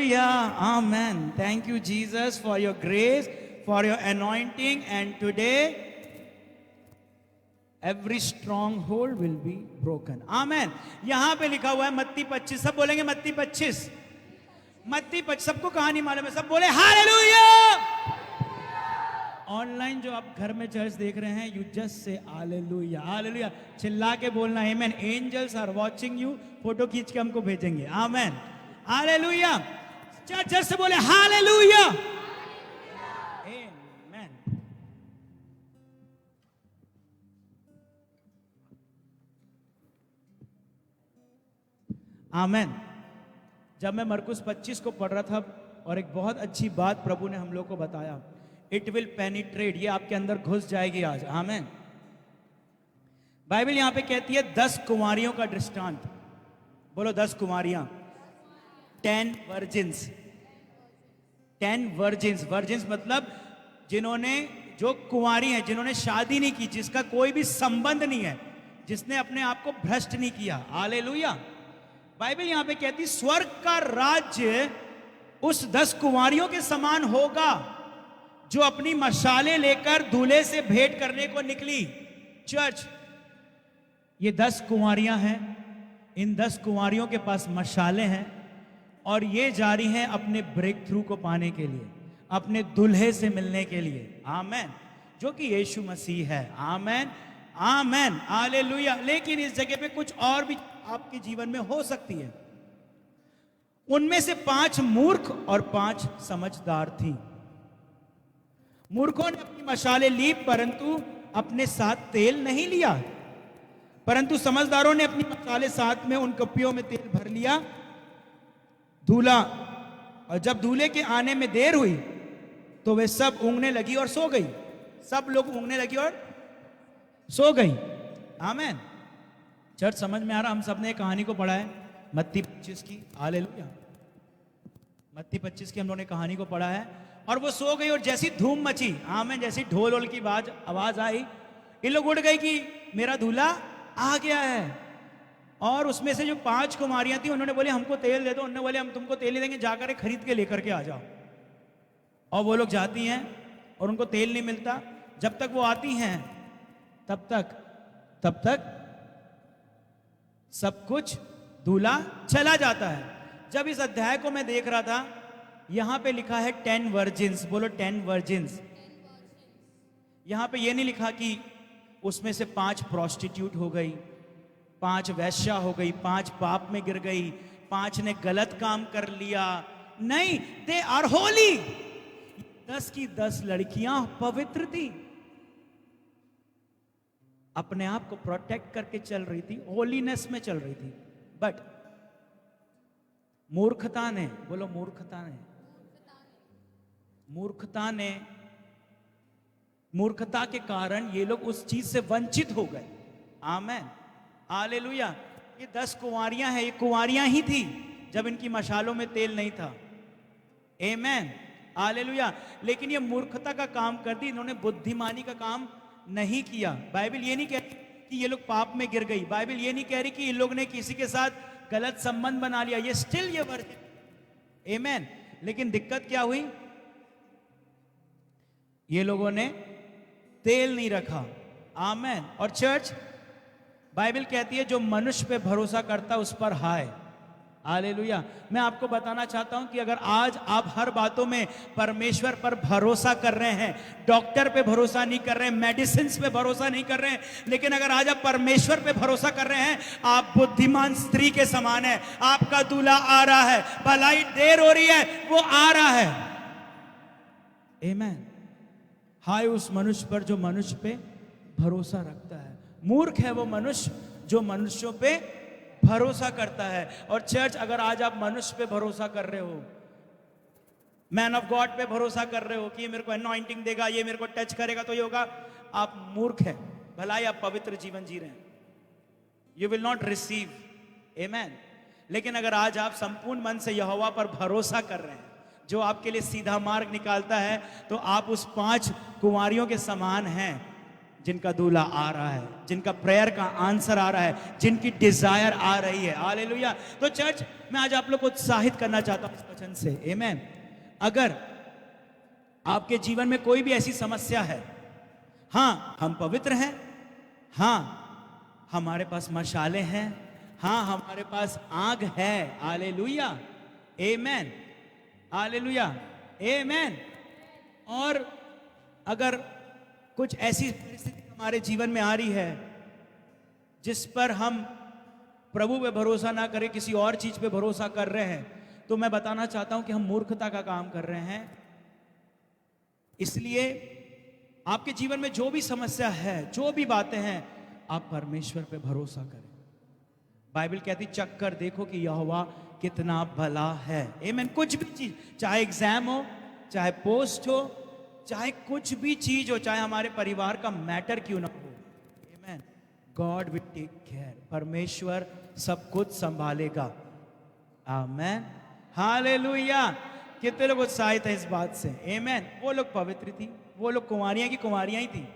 Hallelujah. Amen. Thank you, Jesus, for your grace, for your anointing. And today, every stronghold will be broken. Amen. यहां पे लिखा हुआ है मत्ती 25. सब बोलेंगे मत्ती 25. मत्ती 25. सबको कहानी मालूम है? सब बोले हालेलुया. ऑनलाइन जो आप घर में चर्च देख रहे हैं, you just say hallelujah. Hallelujah चिल्ला के बोलना. Amen. Angels are watching you. Photo खींच के हमको भेजेंगे. आमेन. हालेलुया. चर्च से बोले हालेलुया. आमेन. आमेन. जब मैं मरकुस 25 को पढ़ रहा था और एक बहुत अच्छी बात प्रभु ने हम लोग को बताया, इट विल पेनिट्रेट, ये आपके अंदर घुस जाएगी आज. आमेन. बाइबल यहां पे कहती है 10 कुंवारियों का दृष्टांत. बोलो 10 कुंवारियां. 10 वर्जिन्स. 10 वर्जिन्स. वर्जिन्स मतलब जिन्होंने, जो कुंवारी हैं, जिन्होंने शादी नहीं की, जिसका कोई भी संबंध नहीं है, जिसने अपने आप को भ्रष्ट नहीं किया. हालेलुया. बाइबल यहां पे कहती स्वर्ग का राज्य उस 10 कुंवारियों के समान होगा जो अपनी मशाले लेकर दूल्हे से भेंट करने को निकली. चर्च, ये 10 कुंवारियां हैं. इन 10 कुंवारियों के पास मशाले हैं और ये जा रही हैं अपने ब्रेक थ्रू को पाने के लिए, अपने दूल्हे से मिलने के लिए. आमेन. जो कि यीशु मसीह है. आमेन. आमेन. हालेलुया. लेकिन इस जगह पे कुछ और भी आपके जीवन में हो सकती है. उनमें से 5 मूर्ख और 5 समझदार थी. मूर्खों ने अपनी मशाले ली परंतु अपने साथ तेल नहीं लिया, परंतु समझदारों ने अपनी मशाले साथ में उन कपियों में तेल भर लिया. दूल्हा, और जब दूल्हे के आने में देर हुई तो वे सब ऊँघने लगी और सो गई. सब लोग ऊँघने लगी और सो गई. आमेन. चर्च, समझ में आ रहा? हम सब ने कहानी को पढ़ा है मत्ती 25 की. हालेलुया. मत्ती 25 की हम लोगों ने कहानी को पढ़ा है. और वो सो गई और जैसी धूम मची, आमेन, जैसी ढोल वोल की आवाज आई, इन लोग उठ गए कि मेरा दूल्हा आ गया है. और उसमें से जो 5 कुमारियां थी, उन्होंने बोले हमको तेल दे दो. उन्होंने बोले हम तुमको तेल नहीं देंगे, जाकर खरीद के लेकर के आ जाओ. और वो लोग जाती हैं और उनको तेल नहीं मिलता. जब तक वो आती हैं तब तक सब कुछ दूल्हा चला जाता है. जब इस अध्याय को मैं देख रहा था, यहां पे लिखा है 10 वर्जिन्स. बोलो 10 वर्जिन्स. यहां पे ये नहीं लिखा कि उसमें से 5 प्रोस्टिट्यूट हो गई, 5 वैश्या हो गई, 5 पाप में गिर गई, 5 ने गलत काम कर लिया. नहीं, दे आर होली. 10 की 10 लड़कियां पवित्र थी, अपने आप को प्रोटेक्ट करके चल रही थी, होलीनेस में चल रही थी. बट मूर्खता ने, बोलो मूर्खता ने, मूर्खता के कारण ये लोग उस चीज से वंचित हो गए. आमेन. हालेलुया. ये 10 कुंवारियां हैं, ये कुंवारियां ही थी जब इनकी मशालों में तेल नहीं था. आमेन. हालेलुया. लेकिन ये मूर्खता का काम कर दी, इन्होंने बुद्धिमानी का काम नहीं किया. बाइबल ये नहीं कहती कि ये लोग पाप में गिर गई. बाइबल ये नहीं कह रही कि इन लोग ने किसी के साथ गलत संबंध बना लिया. ये स्टिल ये वर्जिन. आमेन. लेकिन दिक्कत क्या हुई? ये लोगों ने तेल नहीं रखा. आमेन. और चर्च, बाइबल कहती है जो मनुष्य पे भरोसा करता है उस पर हाय. हालेलुया. मैं आपको बताना चाहता हूं कि अगर आज आप हर बातों में परमेश्वर पर भरोसा कर रहे हैं, डॉक्टर पे भरोसा नहीं कर रहे हैं, मेडिसिन पे भरोसा नहीं कर रहे हैं, लेकिन अगर आज आप परमेश्वर पे भरोसा कर रहे हैं, आप बुद्धिमान स्त्री के समान है. आपका दूल्हा आ रहा है, भलाई देर हो रही है, वो आ रहा है. आमेन. हाय उस मनुष्य पर जो मनुष्य पे भरोसा रखता है. मूर्ख है वो मनुष्य जो मनुष्यों पे भरोसा करता है. और चर्च, अगर आज आप मनुष्य पे भरोसा कर रहे हो, मैन ऑफ गॉड पे भरोसा कर रहे हो कि ये मेरे को अनॉइंटिंग देगा, ये मेरे को टच करेगा तो ये होगा, आप मूर्ख हैं. भलाई आप पवित्र जीवन जी रहे हैं. You will not receive. Amen. लेकिन अगर आज आप संपूर्ण मन से यहोवा पर भरोसा कर रहे हैं, जो आपके लिए सीधा मार्ग निकालता है, तो आप उस 5 कुंवारियों के समान हैं. जिनका दूल्हा आ रहा है, जिनका प्रेयर का आंसर आ रहा है, जिनकी डिजायर आ रही है। हालेलुया। तो चर्च, मैं आज आप लोग को उत्साहित करना चाहता हूं इस वचन से। आमीन। अगर आपके जीवन में कोई भी ऐसी समस्या है, हाँ हम पवित्र हैं, हाँ हमारे पास मशाले हैं, हाँ हमारे पास आग है। हालेलुया। आमीन। हालेलुया। आमीन। और अगर कुछ ऐसी परिस्थिति हमारे जीवन में आ रही है जिस पर हम प्रभु पे भरोसा ना करें, किसी और चीज पे भरोसा कर रहे हैं, तो मैं बताना चाहता हूं कि हम मूर्खता का काम कर रहे हैं। इसलिए आपके जीवन में जो भी समस्या है, जो भी बातें हैं, आप परमेश्वर पे भरोसा करें। बाइबल कहती चख कर देखो कि यहोवा कितना भला है। आमीन। कुछ भी चीज, चाहे एग्जाम हो, चाहे पोस्ट हो, चाहे कुछ भी चीज हो, चाहे हमारे परिवार का मैटर क्यों ना हो, आमीन, गॉड विल टेक केयर। परमेश्वर सब कुछ संभालेगा। आमीन। हालेलुया। कितने लोग उत्साहित हैं इस बात से? आमीन। वो लोग पवित्र थी, वो लोग कुंवारियां की कुंवारियां ही थी,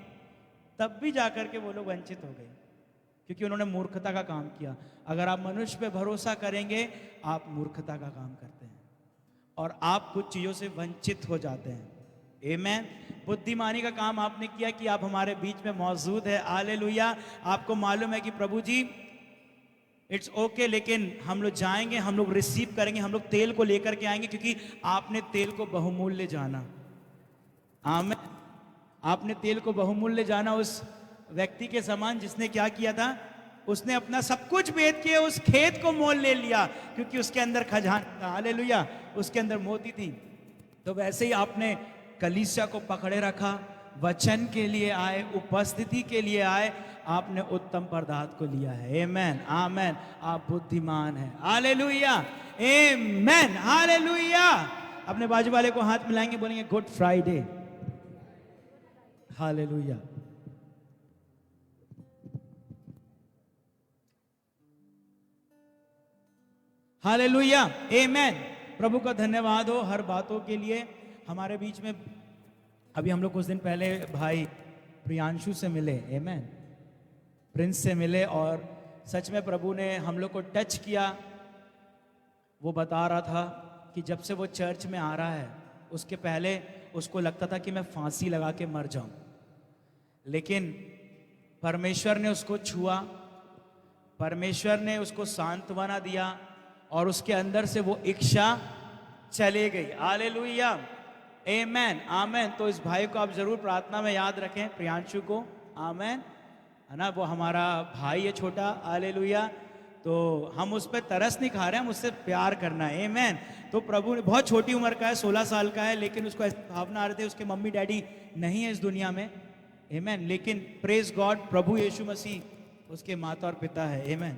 तब भी जाकर के वो लोग वंचित हो गए, क्योंकि उन्होंने मूर्खता का काम किया। अगर आप मनुष्य पे भरोसा करेंगे, आप मूर्खता का काम करते हैं और आप कुछ चीजों से वंचित हो जाते हैं। आमीन। बुद्धिमानी का काम आपने किया कि आप हमारे बीच में मौजूद है। हालेलुया। आपको मालूम है कि प्रभु जी इट्स ओके, लेकिन हम लोग जाएंगे, हम लोग रिसीव करेंगे, हम लोग तेल को लेकर के आएंगे, क्योंकि आपने तेल को बहुमूल्य जाना। आमीन। आपने तेल को बहुमूल्य जाना। उस व्यक्ति के समान जिसने क्या किया था, उसने अपना सब कुछ बेच के उस खेत को मोल ले लिया, क्योंकि उसके अंदर खजाना था। हालेलुया। उसके अंदर मोती थी। तो वैसे ही आपने कलीसिया को पकड़े रखा, वचन के लिए आए, उपस्थिति के लिए आए, आपने उत्तम पदार्थ को लिया है। आमीन। आमीन। आप बुद्धिमान हैं। हालेलुया। आमीन। हालेलुया। अपने बाजू वाले को हाथ मिलाएंगे, बोलेंगे गुड फ्राइडे। हालेलुया। हालेलुया। आमीन। प्रभु का धन्यवाद हो हर बातों के लिए। हमारे बीच में अभी हम लोग कुछ दिन पहले भाई प्रियांशु से मिले, आमीन, प्रिंस से मिले, और सच में प्रभु ने हम लोग को टच किया। वो बता रहा था कि जब से वो चर्च में आ रहा है, उसके पहले उसको लगता था कि मैं फांसी लगा के मर जाऊं, लेकिन परमेश्वर ने उसको छुआ, परमेश्वर ने उसको सांत्वना दिया और उसके अंदर से वो इच्छा चले गई। हालेलुया। आमीन। आमीन। तो इस भाई को आप जरूर प्रार्थना में याद रखें, प्रियांशु को। आमीन, है ना, वो हमारा भाई है छोटा। हालेलुया। तो हम उस पर तरस नहीं खा रहे हैं, हम उससे प्यार करना है। आमीन। तो प्रभु ने, बहुत छोटी उम्र का है, 16 साल का है, लेकिन उसको ऐसी भावना आ रही थी, उसके मम्मी डैडी नहीं है इस दुनिया में। आमीन। लेकिन प्रेज गॉड, प्रभु यीशु मसीह उसके माता और पिता है। आमीन।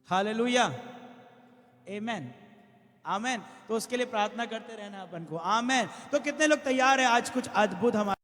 हालेलुया। आमीन। आमीन। तो उसके लिए प्रार्थना करते रहना अपन को। आमीन। तो कितने लोग तैयार हैं आज कुछ अद्भुत हमारे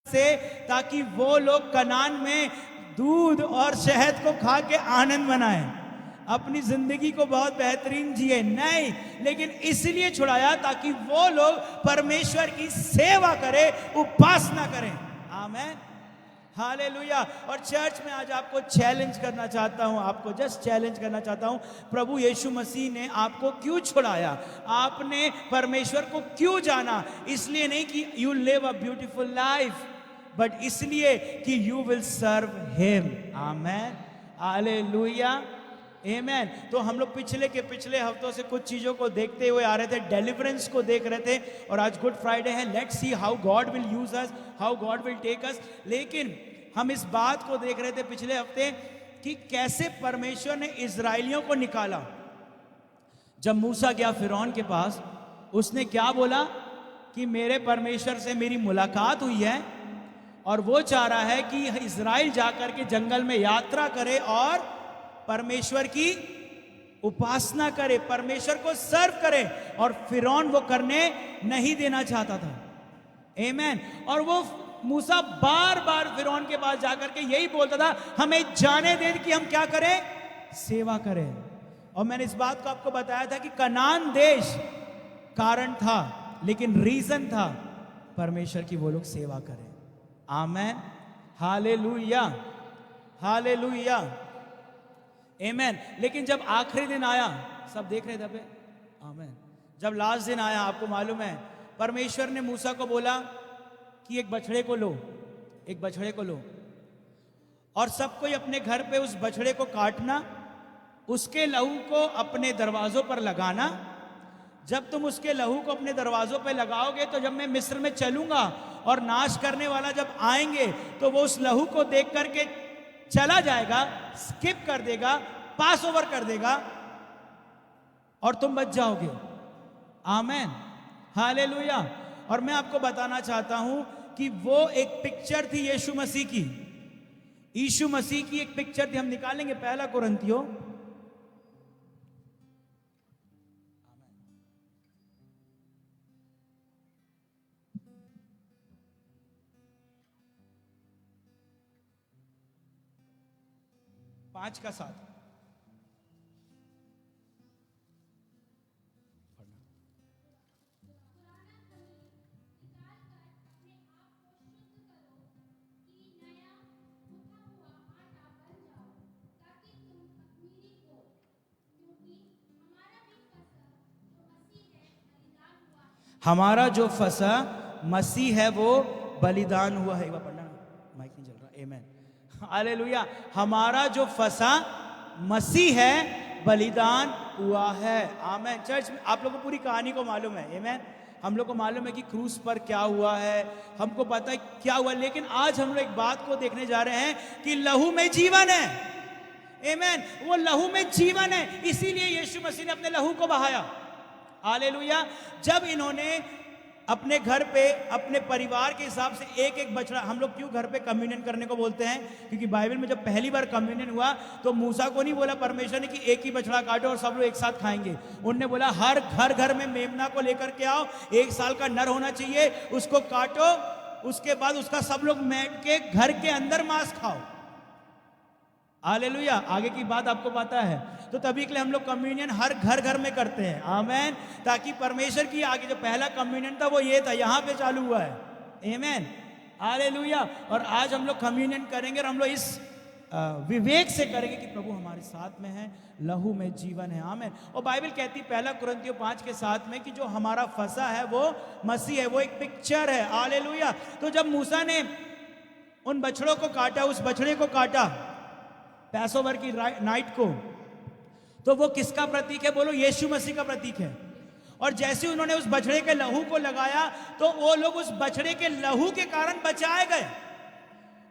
से, ताकि वो लोग कनान में दूध और शहद को खा के आनंद मनाएं, अपनी जिंदगी को बहुत बेहतरीन जिए। नहीं, लेकिन इसलिए छुड़ाया ताकि वो लोग परमेश्वर की सेवा करें, उपासना करें। आमीन। हालेलुया। और चर्च में आज आपको चैलेंज करना चाहता हूं, आपको जस्ट चैलेंज करना चाहता हूं, प्रभु यीशु मसीह ने आपको क्यों छुड़ाया, आपने परमेश्वर को क्यों जाना? इसलिए नहीं कि you live a beautiful life, but इसलिए कि you will serve him. Amen, hallelujah, amen. तो हम लोग पिछले हफ्तों से कुछ चीजों को देखते हुए आ रहे थे, डेलिवरेंस को देख रहे थे, और आज गुड फ्राइडे है। Let's see how God will use us, how God will take us. लेकिन हम इस बात को देख रहे थे पिछले हफ्ते कि कैसे परमेश्वर ने इजराइलियों को निकाला। जब मूसा गया फिरौन के पास, उसने क्या बोला कि मेरे परमेश्वर से मेरी मुलाकात हुई है और वो चाह रहा है कि इजराइल जाकर के जंगल में यात्रा करे और परमेश्वर की उपासना करे, परमेश्वर को सर्व करे। और फिरौन वो करने नहीं देना चाहता था। आमेन। और वो मूसा बार बार फिरौन के पास जाकर के यही बोलता था, हमें जाने दे कि हम क्या करें, सेवा करें। और मैंने इस बात को आपको बताया था कि कनान देश कारण था, लेकिन रीजन था परमेश्वर की वो लोग सेवा करें। आमेन, हालेलुया, हालेलुया, आमेन। लेकिन जब आखिरी दिन आया, सब देख रहे थे पे, आमेन, जब लास्ट दिन आया, आपको मालूम है परमेश्वर ने मूसा को बोला कि एक बछड़े को लो, एक बछड़े को लो, और सब कोई अपने घर पे उस बछड़े को काटना, उसके लहू को अपने दरवाजों पर लगाना। जब तुम उसके लहू को अपने दरवाजों पर लगाओगे तो जब मैं मिस्र में चलूंगा और नाश करने वाला जब आएंगे तो वो उस लहू को देख करके चला जाएगा, स्किप कर देगा, पास ओवर कर देगा और तुम बच जाओगे। आमेन, हालेलुया। और मैं आपको बताना चाहता हूं कि वो एक पिक्चर थी यीशु मसीह की, यीशु मसीह की एक पिक्चर थी। हम निकालेंगे 1 कुरिन्थियों 5:7। हमारा जो फसा मसीह है वो बलिदान हुआ है। एक बार पढ़ना, माइक नहीं चल रहा। आमेन, हालेलुया। हमारा जो फसा मसीह है बलिदान हुआ है। आमेन। चर्च में आप लोगों को पूरी कहानी को मालूम है। आमेन। हम लोग को मालूम है कि क्रूस पर क्या हुआ है, हमको पता है क्या हुआ, लेकिन आज हम लोग एक बात को देखने जा रहे हैं कि लहू में जीवन है। आमेन। वो लहू में जीवन है, इसीलिए यीशु मसीह ने अपने लहू को बहाया। हालेलुया। जब इन्होंने अपने घर पे अपने परिवार के हिसाब से एक एक बछड़ा, हम लोग क्यों घर पे कम्युनियन करने को बोलते हैं, क्योंकि बाइबल में जब पहली बार कम्युनियन हुआ तो मूसा को नहीं बोला परमेश्वर ने कि एक ही बछड़ा काटो और सब लोग एक साथ खाएंगे। उनने बोला हर घर में मेमना को लेकर के आओ, 1 साल का नर होना चाहिए, उसको काटो, उसके बाद उसका सब लोग बैठ के घर के अंदर मांस खाओ। हालेलुया। आगे की बात आपको पता है। तो तभी के लिए हम लोग कम्युनियन हर घर में करते हैं। आमेन। ताकि परमेश्वर की आगे जो पहला कम्युनियन था वो ये था, यहां पे चालू हुआ है। आमेन, हालेलुया। और आज हम लोग कम्युनियन करेंगे और हम लोग इस विवेक से करेंगे कि प्रभु हमारे साथ में है, लहू में जीवन है। आमेन। और बाइबल कहती 1 कुरिन्थियों 5:7 में कि जो हमारा फसा है वो मसीह है, वो एक पिक्चर है। हालेलुया। तो जब मूसा ने उन बछड़ों को काटा, उस बछड़े को काटा पैसोवर की नाइट को, तो वो किसका प्रतीक है? बोलो, यीशु मसीह का प्रतीक है। और जैसे उन्होंने उस बछड़े के लहू को लगाया तो वो लोग उस बछड़े के लहू के कारण बचाए गए,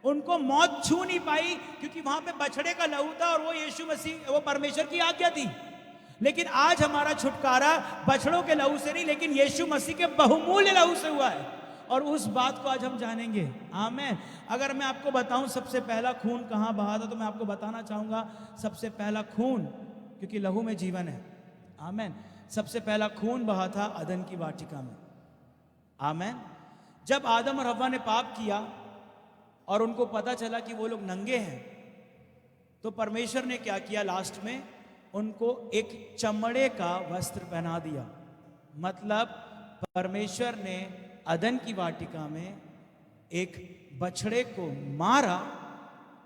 उनको मौत छू नहीं पाई, क्योंकि वहां पे बछड़े का लहू था और वो यीशु मसीह, वो परमेश्वर की आज्ञा थी। लेकिन आज हमारा छुटकारा बछड़ों के लहू से नहीं, लेकिन यीशु मसीह के बहुमूल्य लहू से हुआ है, और उस बात को आज हम जानेंगे। आमेन। अगर मैं आपको बताऊं सबसे पहला खून कहां बहा था, तो मैं आपको बताना चाहूंगा सबसे पहला खून, क्योंकि लहू में जीवन है। आमेन। सबसे पहला खून बहा था अदन की वाटिका में। आमेन। जब आदम और हव्वा ने पाप किया और उनको पता चला कि वो लोग नंगे हैं, तो परमेश्वर ने क्या किया, लास्ट में उनको एक चमड़े का वस्त्र पहना दिया। मतलब परमेश्वर ने अदन की वाटिका में एक बछड़े को मारा,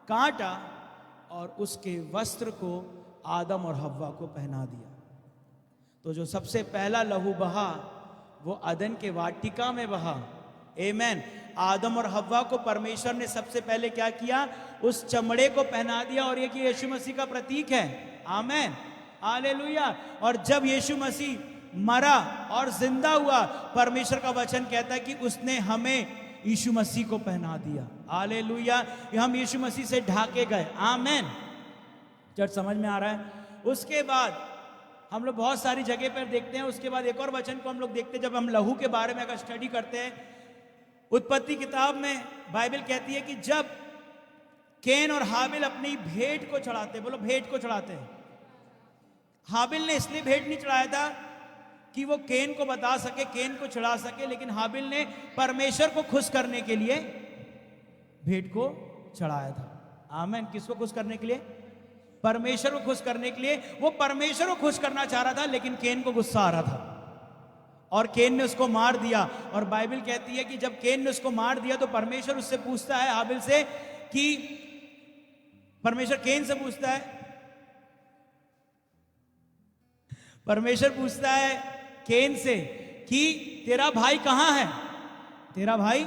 काटा और उसके वस्त्र को आदम और हव्वा को पहना दिया। तो जो सबसे पहला लहू बहा वो अदन के वाटिका में बहा। आमेन। आदम और हव्वा को परमेश्वर ने सबसे पहले क्या किया? उस चमड़े को पहना दिया, और ये कि यीशु मसीह का प्रतीक है। आमेन, हालेलुया। और जब यीशु मसीह मरा और जिंदा हुआ, परमेश्वर का वचन कहता है कि उसने हमें यीशु मसीह को पहना दिया। हालेलुया। हम यीशु मसीह से ढाके गए। आमेन। चर्च समझ में आ रहा है? उसके बाद हम लोग बहुत सारी जगह पर देखते हैं। उसके बाद एक और वचन को हम लोग देखते हैं, जब हम लहू के बारे में अगर स्टडी करते हैं, उत्पत्ति किताब में बाइबल कहती है कि जब केन और हाबिल अपनी भेंट को चढ़ाते, बोलो भेंट को चढ़ाते हैं। हाबिल ने इसलिए भेंट नहीं चढ़ाया था कि वो केन को बता सके, केन को चढ़ा सके, लेकिन हाबिल ने परमेश्वर को खुश करने के लिए भेंट को चढ़ाया था। आमीन। किसको खुश करने के लिए? परमेश्वर को खुश करने के लिए। वो परमेश्वर को खुश करना चाह रहा था, लेकिन केन को गुस्सा आ रहा था और केन ने उसको मार दिया। और बाइबल कहती है कि जब केन ने उसको मार दिया तो परमेश्वर उससे पूछता है, हाबिल से, कि परमेश्वर केन से पूछता है, परमेश्वर पूछता है केन से कि तेरा भाई कहां है? तेरा भाई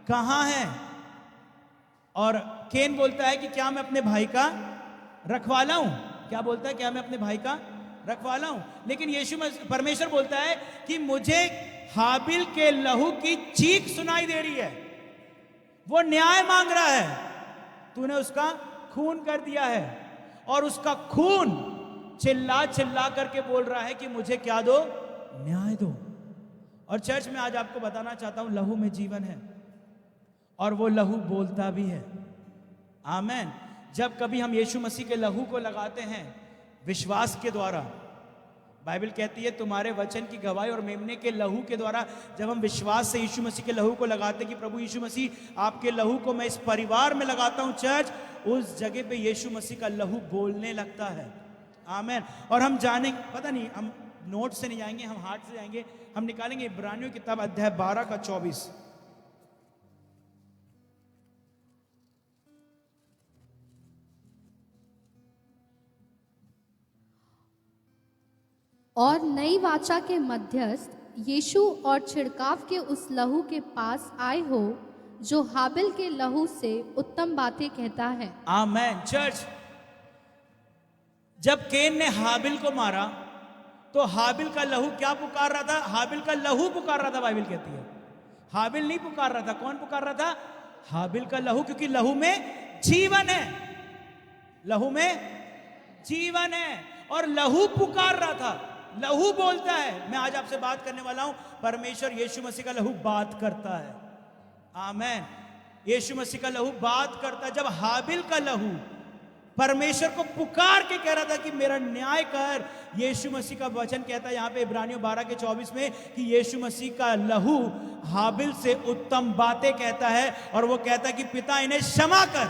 कहां है? और केन बोलता है कि क्या मैं अपने भाई का रखवाला हूं? क्या बोलता है? क्या मैं अपने भाई का रखवाला हूं? लेकिन परमेश्वर बोलता है कि मुझे हाबिल के लहू की चीख सुनाई दे रही है, वो न्याय मांग रहा है, तूने उसका खून कर दिया है, और उसका खून चिल्ला चिल्ला करके बोल रहा है कि मुझे क्या दो? न्याय दो। और चर्च में आज आपको बताना चाहता हूं, लहू में जीवन है और वो लहू बोलता भी है। आमीन। जब कभी हम यीशु मसीह के लहू को लगाते हैं विश्वास के द्वारा, बाइबल कहती है तुम्हारे वचन की गवाही और मेमने के लहू के द्वारा, जब हम विश्वास से यीशु मसीह के लहू को लगाते हैं कि प्रभु यीशु मसीह आपके लहू को मैं इस परिवार में लगाता हूं, चर्च, उस जगह पे यीशु मसीह का लहू बोलने लगता है। आमीन। और हम जानेंगे, पता नहीं, हम नोट से नहीं जाएंगे, हम हार्ट से जाएंगे। हम निकालेंगे इब्रानियों की किताब अध्याय 12 का 24। और नई वाचा के मध्यस्थ यीशु और छिड़काव के उस लहू के पास आए हो जो हाबिल के लहू से उत्तम बातें कहता है। आमीन। चर्च, जब केन ने हाबिल को मारा तो हाबिल का लहू क्या पुकार रहा था? हाबिल का लहू पुकार रहा था। बाइबल कहती है हाबिल नहीं पुकार रहा था। कौन पुकार रहा था? हाबिल का लहू, क्योंकि लहू में जीवन है। लहू में जीवन है और लहू पुकार रहा था। लहू बोलता है। मैं आज आपसे बात करने वाला हूं, परमेश्वर यीशु मसीह का लहू बात करता है। आमीन। यीशु मसीह का लहू बात करता है। जब हाबिल का लहू परमेश्वर को पुकार के कह रहा था कि मेरा न्याय कर, यीशु मसीह का वचन कहता है यहां पे इब्रानियों 12 के 24 में कि यीशु मसीह का लहू हाबिल से उत्तम बातें कहता है, और वो कहता है कि पिता इन्हें क्षमा कर,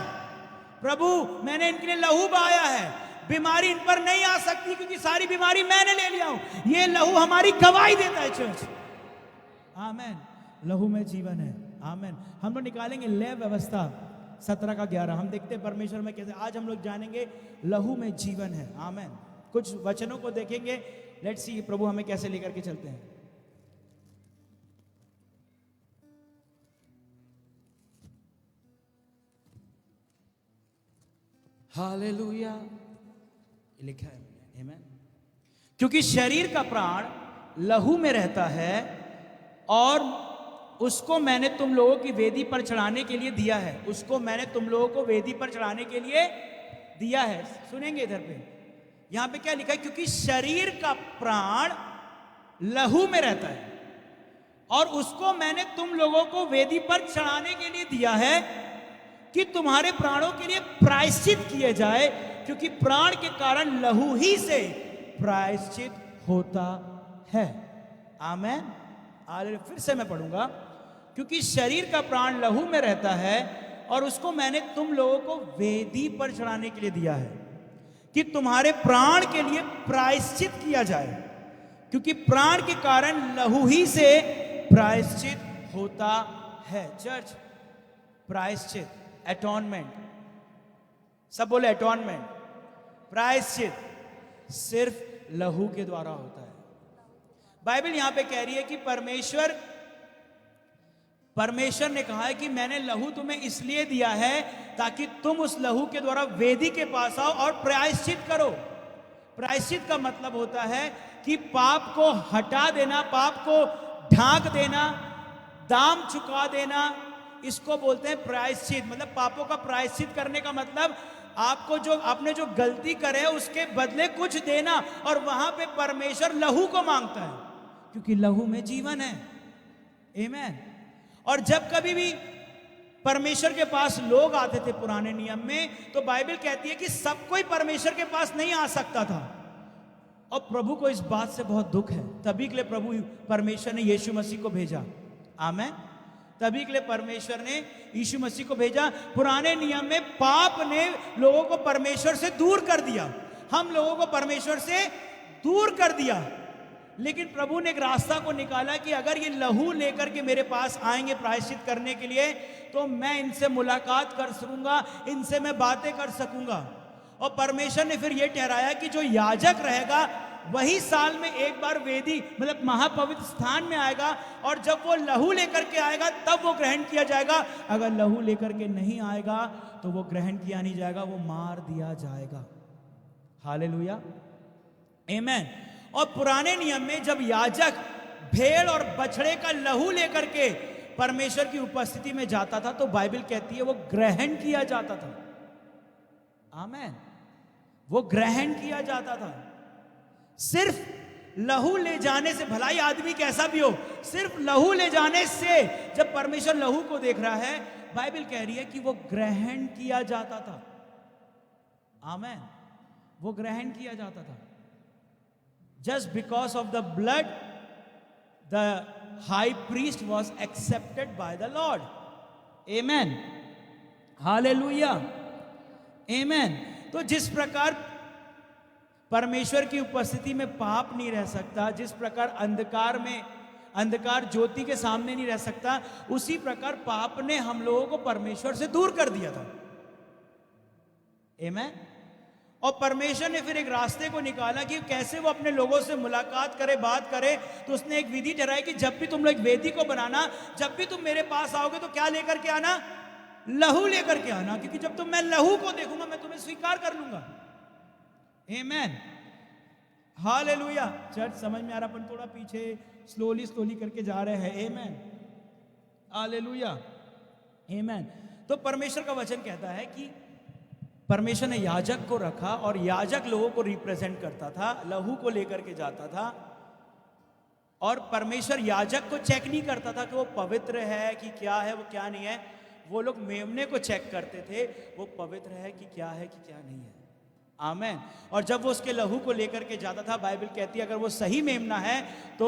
प्रभु मैंने इनके लिए लहू बहाया है, बीमारी इन पर नहीं आ सकती क्योंकि सारी बीमारी मैंने ले लिया हूं। ये लहू हमारी गवाही देता है। चर्च, आमीन। लहू में जीवन है। आमीन। हम लोग निकालेंगे लय व्यवस्था 17 का 11। हम देखते हैं परमेश्वर में कैसे, आज हम लोग जानेंगे लहू में जीवन है। आमीन। कुछ वचनों को देखेंगे। लेट्स सी प्रभु हमें कैसे लेकर के चलते हैं। हालेलुया। लिखा है, आमीन। क्योंकि शरीर का प्राण लहू में रहता है और उसको मैंने तुम लोगों की वेदी पर चढ़ाने के लिए दिया है। उसको मैंने तुम लोगों को वेदी पर चढ़ाने के लिए दिया है। सुनेंगे इधर पे, यहां पे क्या लिखा है? क्योंकि शरीर का प्राण लहू में रहता है और उसको मैंने तुम लोगों को वेदी पर चढ़ाने के लिए दिया है कि तुम्हारे प्राणों के लिए प्रायश्चित किए जाए, क्योंकि प्राण के कारण लहू ही से प्रायश्चित होता है। आमीन। फिर से मैं पढ़ूंगा। क्योंकि शरीर का प्राण लहू में रहता है और उसको मैंने तुम लोगों को वेदी पर चढ़ाने के लिए दिया है कि तुम्हारे प्राण के लिए प्रायश्चित किया जाए, क्योंकि प्राण के कारण लहू ही से प्रायश्चित होता है। चर्च, प्रायश्चित, एटॉनमेंट, सब बोले एटॉनमेंट, प्रायश्चित सिर्फ लहू के द्वारा होता है। बाइबल यहां पे कह रही है कि परमेश्वर ने कहा है कि मैंने लहू तुम्हें इसलिए दिया है ताकि तुम उस लहू के द्वारा वेदी के पास आओ और प्रायश्चित करो। प्रायश्चित का मतलब होता है कि पाप को हटा देना, पाप को ढांक देना, दाम चुका देना, इसको बोलते हैं प्रायश्चित। मतलब पापों का प्रायश्चित करने का मतलब आपने जो गलती करे उसके बदले कुछ देना। और वहां पे परमेश्वर लहू को मांगता है क्योंकि लहू में जीवन है। आमीन। और जब कभी भी परमेश्वर के पास लोग आते थे पुराने नियम में, तो बाइबल कहती है कि सब कोई परमेश्वर के पास नहीं आ सकता था। और प्रभु को इस बात से बहुत दुख है, तभी के लिए प्रभु परमेश्वर ने यीशु मसीह को भेजा। आमेन। तभी के लिए परमेश्वर ने यीशु मसीह को भेजा। पुराने नियम में पाप ने लोगों को परमेश्वर से दूर कर दिया, हम लोगों को परमेश्वर से दूर कर दिया। लेकिन प्रभु ने एक रास्ता को निकाला कि अगर ये लहू लेकर के मेरे पास आएंगे प्रायश्चित करने के लिए, तो मैं इनसे मुलाकात कर सकूंगा, इनसे मैं बातें कर सकूंगा। और परमेश्वर ने फिर ये ठहराया कि जो याजक रहेगा वही साल में एक बार वेदी मतलब महापवित्र स्थान में आएगा, और जब वो लहू लेकर के आएगा तब वो ग्रहण किया जाएगा। अगर लहू लेकर के नहीं आएगा तो वो ग्रहण किया नहीं जाएगा, वो मार दिया जाएगा। हालेलुया, आमेन। और पुराने नियम में जब याजक भेड़ और बछड़े का लहू लेकर के परमेश्वर की उपस्थिति में जाता था, तो बाइबल कहती है वो ग्रहण किया जाता था। आमेन। वो ग्रहण किया जाता था। सिर्फ लहू ले जाने से, भलाई आदमी कैसा भी हो, सिर्फ लहू ले जाने से जब परमेश्वर लहू को देख रहा है, बाइबल कह रही है कि वो ग्रहण किया जाता था। आमेन। वो ग्रहण किया जाता था। Just because of the blood, the high priest was accepted by the Lord. Amen. Hallelujah. Amen. तो जिस प्रकार परमेश्वर की उपस्थिति में पाप नहीं रह सकता, जिस प्रकार अंधकार ज्योति के सामने नहीं रह सकता, उसी प्रकार पाप ने हम लोगों को परमेश्वर से दूर कर दिया था। Amen. और परमेश्वर ने फिर एक रास्ते को निकाला कि कैसे वो अपने लोगों से मुलाकात करे, बात करे। तो उसने एक विधि ठहराई कि जब भी तुम लोग वेदी को बनाना, जब भी तुम मेरे पास आओगे तो क्या लेकर के आना? लहू लेकर के आना, क्योंकि जब तुम मैं लहू को देखूंगा मैं तुम्हें स्वीकार कर लूंगा। आमेन। हालेलुया। चर्च समझ में आ रहा, अपन थोड़ा पीछे स्लोली करके जा रहे हैं। आमेन। हालेलुया। आमेन। तो परमेश्वर का वचन कहता है कि परमेश्वर ने याजक को रखा और याजक लोगों को रिप्रेजेंट करता था, लहू को लेकर के जाता था। और परमेश्वर याजक को चेक नहीं करता था कि वो पवित्र है कि क्या है, वो क्या नहीं है। वो लोग मेमने को चेक करते थे, वो पवित्र है कि क्या नहीं है। आमेन। और जब वो उसके लहू को लेकर के जाता था, बाइबल कहती है अगर वो सही मेमना है तो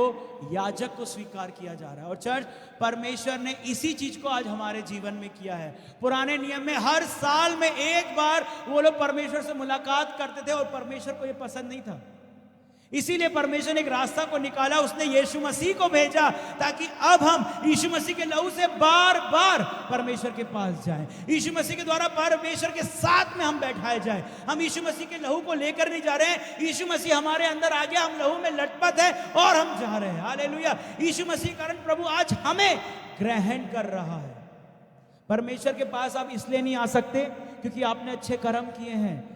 याजक को स्वीकार किया जा रहा है। और चर्च, परमेश्वर ने इसी चीज को आज हमारे जीवन में किया है। पुराने नियम में हर साल में एक बार वो लोग परमेश्वर से मुलाकात करते थे और परमेश्वर को ये पसंद नहीं था। इसीलिए परमेश्वर ने एक रास्ता को निकाला, उसने यीशु मसीह को भेजा ताकि अब हम यीशु मसीह के लहू से बार बार परमेश्वर के पास जाएं। यीशु मसीह के द्वारा परमेश्वर के साथ में हम बैठाए जाएं। हम यीशु मसीह के लहू को लेकर नहीं जा रहे हैं, यीशु मसीह हमारे अंदर आ गया, हम लहू में लटपट है और हम जा रहे हैं। हालेलुया। यीशु मसीह के कारण प्रभु आज हमें ग्रहण कर रहा है। परमेश्वर के पास आप इसलिए नहीं आ सकते क्योंकि आपने अच्छे कर्म किए हैं।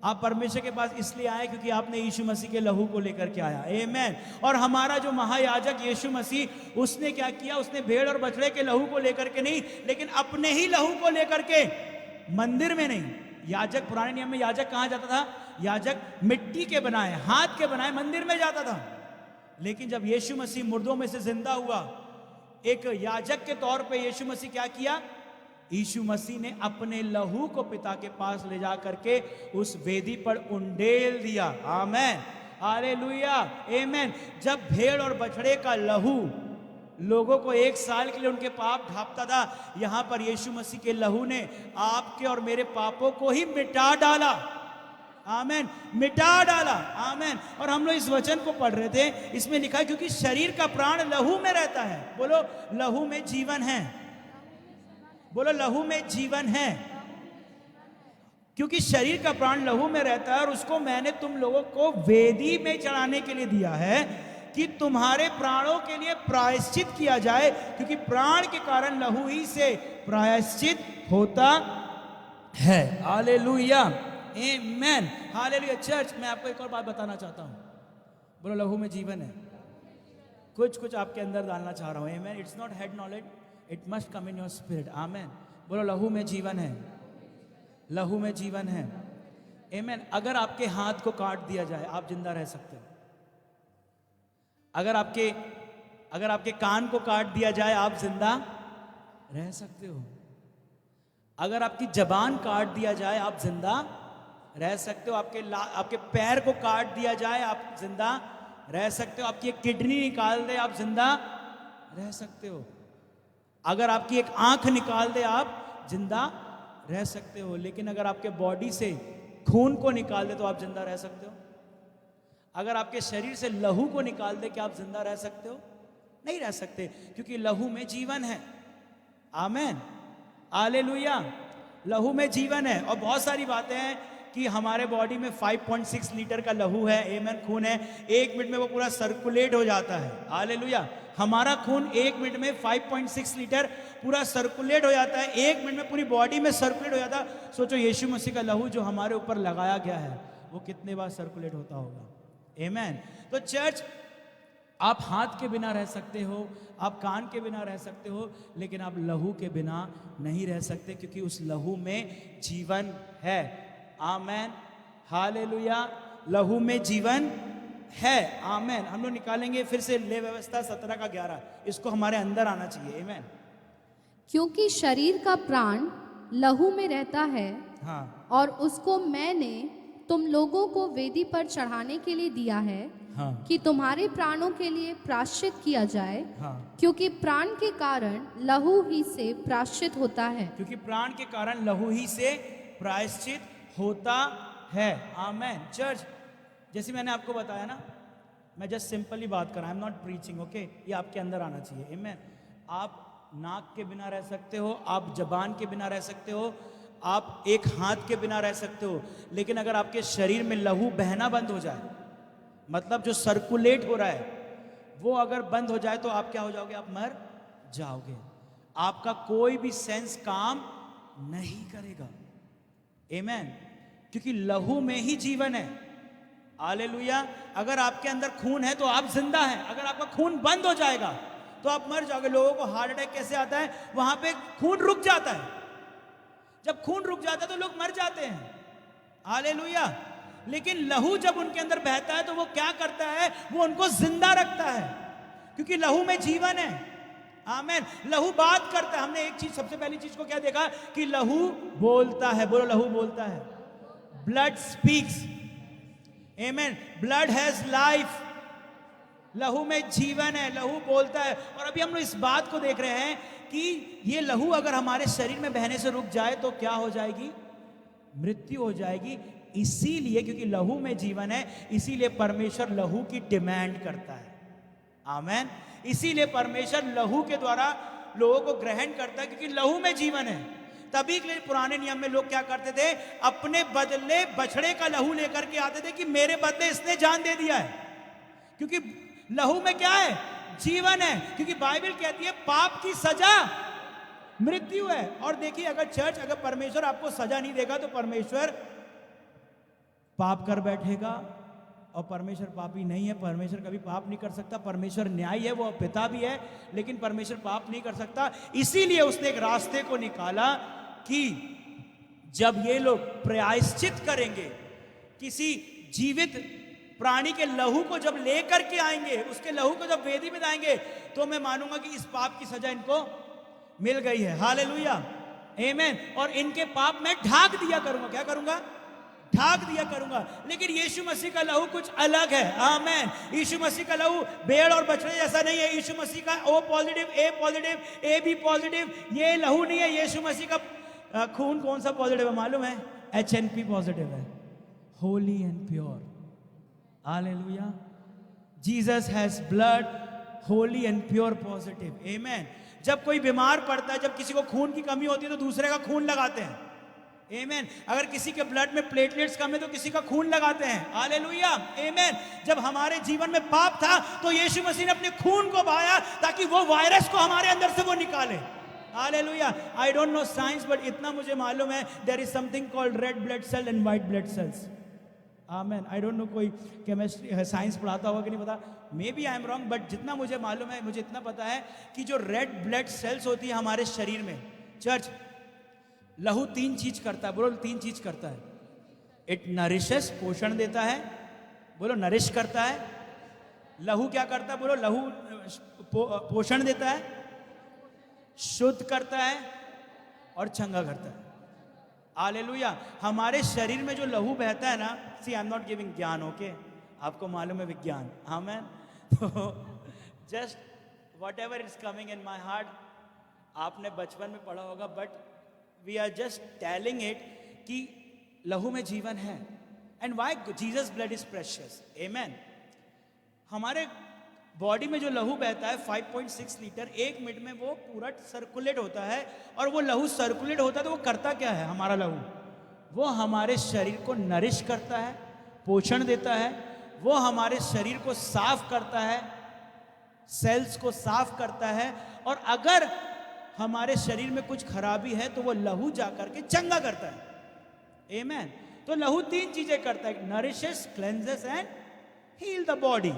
आप परमेश्वर के पास इसलिए आए क्योंकि आपने यीशु मसीह के लहू को लेकर के आया। आमेन। और हमारा जो महायाजक यीशु मसीह, उसने क्या किया? उसने भेड़ और बछड़े के लहू को लेकर के नहीं, लेकिन अपने ही लहू को लेकर के, मंदिर में नहीं। याजक, पुराने नियम में याजक कहां जाता था? याजक मिट्टी के बनाए, हाथ के बनाए मंदिर में जाता था। लेकिन जब यीशु मसीह मुर्दों में से जिंदा हुआ, एक याजक के तौर पे यीशु मसीह क्या किया? यीशु मसीह ने अपने लहू को पिता के पास ले जा करके उस वेदी पर उंडेल दिया। आमेन। हालेलुया। आमेन। जब भेड़ और बछड़े का लहू लोगों को एक साल के लिए उनके पाप ढांपता था, यहां पर यीशु मसीह के लहू ने आपके और मेरे पापों को ही मिटा डाला। आमेन। मिटा डाला। आमेन। और हम लोग इस वचन को पढ़ रहे थे, इसमें लिखा है क्योंकि शरीर का प्राण लहू में रहता है। बोलो, लहू में जीवन है। बोलो लहू में जीवन है, क्योंकि शरीर का प्राण लहू में रहता है और उसको मैंने तुम लोगों को वेदी में चढ़ाने के लिए दिया है कि तुम्हारे प्राणों के लिए प्रायश्चित किया जाए, क्योंकि प्राण के कारण लहू ही से प्रायश्चित होता है। हालेलुया, आमेन, हालेलुया। चर्च, मैं आपको एक और बात बताना चाहता हूं। बोलो लहू में जीवन है। कुछ आपके अंदर डालना चाह रहा हूं। Amen. It's not head knowledge, it must come in your spirit. Amen. बोलो लहू में जीवन है, लहू में जीवन है। आमेन। अगर आपके हाथ को काट दिया जाए आप जिंदा रह सकते हो। अगर आपके कान को काट दिया जाए आप जिंदा रह सकते हो। अगर आपकी जबान काट दिया जाए आप जिंदा रह सकते हो। आपके पैर को काट दिया जाए आप जिंदा रह सकते हो। आपकी एक किडनी निकाल दे आप जिंदा रह सकते हो। अगर आपकी एक आंख निकाल दे आप जिंदा रह सकते हो। लेकिन अगर आपके बॉडी से खून को निकाल दे तो आप जिंदा रह सकते हो। अगर आपके शरीर से लहू को निकाल दे क्या आप जिंदा रह सकते हो? नहीं रह सकते, क्योंकि लहू में जीवन है। आमेन, हालेलुया। लहू में जीवन है। और बहुत सारी बातें हैं कि हमारे बॉडी में 5.6 लीटर का लहू है, आमेन, खून है। 1 मिनट में वो पूरा सर्कुलेट हो जाता है। हालेलुया। हमारा खून 1 मिनट में 5.6 लीटर पूरा सर्कुलेट हो जाता है। 1 मिनट में पूरी बॉडी में सर्कुलेट हो जाता है। सोचो यीशु मसीह का लहू जो हमारे ऊपर लगाया गया है वो कितने बार सर्कुलेट होता होगा। आमेन। तो चर्च, आप हाथ के बिना रह सकते हो, आप कान के बिना रह सकते हो, लेकिन आप लहू के बिना नहीं रह सकते, क्योंकि उस लहू में जीवन है। आमेन, हालेलुया। लहू में जीवन है। आमेन। हम लोग निकालेंगे फिर से ले व्यवस्था 17 का 11, इसको हमारे अंदर आना चाहिए। आमेन। क्योंकि शरीर का प्राण लहू में रहता है, हाँ, और उसको मैंने तुम लोगों को वेदी पर चढ़ाने के लिए दिया है, हाँ, कि तुम्हारे प्राणों के लिए प्रायश्चित किया जाए, हाँ। क्योंकि प्राण के कारण लहू ही से प्रायश्चित होता है। क्योंकि प्राण के कारण लहू ही से प्रायश्चित होता है। आमेन। चर्च, जैसे मैंने आपको बताया ना, मैं जस्ट सिंपली बात कर रहा हूं, आई एम नॉट प्रीचिंग, ओके। ये आपके अंदर आना चाहिए। आमेन। आप नाक के बिना रह सकते हो, आप जबान के बिना रह सकते हो, आप एक हाथ के बिना रह सकते हो, लेकिन अगर आपके शरीर में लहू बहना बंद हो जाए, मतलब जो सर्कुलेट हो रहा है वो अगर बंद हो जाए तो आप क्या हो जाओगे? आप मर जाओगे। आपका कोई भी सेंस काम नहीं करेगा। आमेन। क्योंकि लहू में ही जीवन है। हालेलुया। अगर आपके अंदर खून है तो आप जिंदा हैं। अगर आपका खून बंद हो जाएगा तो आप मर जाओगे। लोगों को हार्ट अटैक कैसे आता है? वहां पे खून रुक जाता है। जब खून रुक जाता है तो लोग मर जाते हैं। हालेलुया। लेकिन लहू जब उनके अंदर बहता है तो वो क्या करता है? वो उनको जिंदा रखता है, क्योंकि लहू में जीवन है। आमेन। लहू बात करता है। हमने एक चीज, सबसे पहली चीज को क्या देखा? कि लहू बोलता है। बोलो लहू बोलता है। Blood speaks. Amen. Blood has life. लहू में जीवन है, लहू बोलता है। और अभी हम लोग इस बात को देख रहे हैं कि ये लहू अगर हमारे शरीर में बहने से रुक जाए तो क्या हो जाएगी? मृत्यु हो जाएगी। इसीलिए, क्योंकि लहू में जीवन है, इसीलिए परमेश्वर लहू की डिमांड करता है। आमेन। इसीलिए परमेश्वर लहू के द्वारा लोगों को ग्रहण करता है, क्योंकि लहू में जीवन है। तभी के लिए पुराने नियम में लोग क्या करते थे? अपने बदले बछड़े का लहू लेकर के आते थे कि मेरे बदले इसने जान दे दिया है, क्योंकि लहू में क्या है? जीवन है। क्योंकि बाइबल कहती है पाप की सजा मृत्यु है। और देखिए, अगर चर्च, अगर परमेश्वर आपको सजा नहीं देगा तो परमेश्वर पाप कर बैठेगा, और परमेश्वर पापी नहीं है। परमेश्वर कभी पाप नहीं कर सकता। परमेश्वर न्यायी है, वो पिता भी है, लेकिन परमेश्वर पाप नहीं कर सकता। इसीलिए उसने एक रास्ते को निकाला कि जब ये लोग प्रायश्चित करेंगे, किसी जीवित प्राणी के लहू को जब लेकर के आएंगे, उसके लहू को जब वेदी में लाएंगे, तो मैं मानूंगा कि इस पाप की सजा इनको मिल गई है। हालेलुया, आमेन। और इनके पाप मैं ढाक दिया करूंगा। क्या करूंगा? ढाक दिया करूंगा। लेकिन यीशु मसीह का लहू कुछ अलग है। आमेन। यीशु मसीह का लहू भेड़ और बछड़े जैसा नहीं है। यीशु मसीह का O positive, A positive, AB positive ये लहू नहीं है। यीशु मसीह का खून कौन सा पॉजिटिव है मालूम है? HNP पॉजिटिव है, holy and pure. Hallelujah. Jesus has blood holy and pure positive. Amen. जब कोई बीमार पड़ता है, जब किसी को खून की कमी होती है तो दूसरे का खून लगाते हैं। आमेन। अगर किसी के ब्लड में प्लेटलेट्स कम है तो किसी का खून लगाते हैं। हालेलुया। आमेन। जब हमारे जीवन में पाप था तो यीशु मसीह ने अपने खून को बहाया ताकि वो वायरस को हमारे अंदर से वो निकाले। Hallelujah. I don't know science, but इतना मुझे मालूम है, there is something called red blood cell and white blood cells. Amen. I don't know कोई केमिस्ट्री साइंस पढ़ाता होगा कि नहीं पता, maybe I am wrong, but जितना मुझे मालूम है, मुझे इतना पता है कि जो रेड ब्लड सेल्स होती है हमारे शरीर में, चर्च, लहू 3 चीज करता है। बोलो 3 चीज करता है। इट नरिशेस, पोषण देता है। बोलो नरिश करता है। लहू क्या करता है? बोलो लहू पोषण देता है, शुद्ध करता है और चंगा करता है। हालेलुया। हमारे शरीर में जो लहू बहता है ना, see I am not giving ज्ञान, ओके, आपको मालूम है विज्ञान। आमेन। तो just whatever is coming in my heart, आपने बचपन में पढ़ा होगा, but we are just telling it कि लहू में जीवन है। And why Jesus blood is precious. Amen. हमारे बॉडी में जो लहू बहता है 5.6 लीटर 1 मिनट में, वो पूरा सर्कुलेट होता है। और वो लहू सर्कुलेट होता है तो वो करता क्या है? हमारा लहू वो हमारे शरीर को नरिश करता है, पोषण देता है, वो हमारे शरीर को साफ करता है, सेल्स को साफ करता है। और अगर हमारे शरीर में कुछ खराबी है तो वो लहू जाकर के चंगा करता है। आमेन। तो लहू 3 चीजें करता है, nourishes, cleanses and heal the body.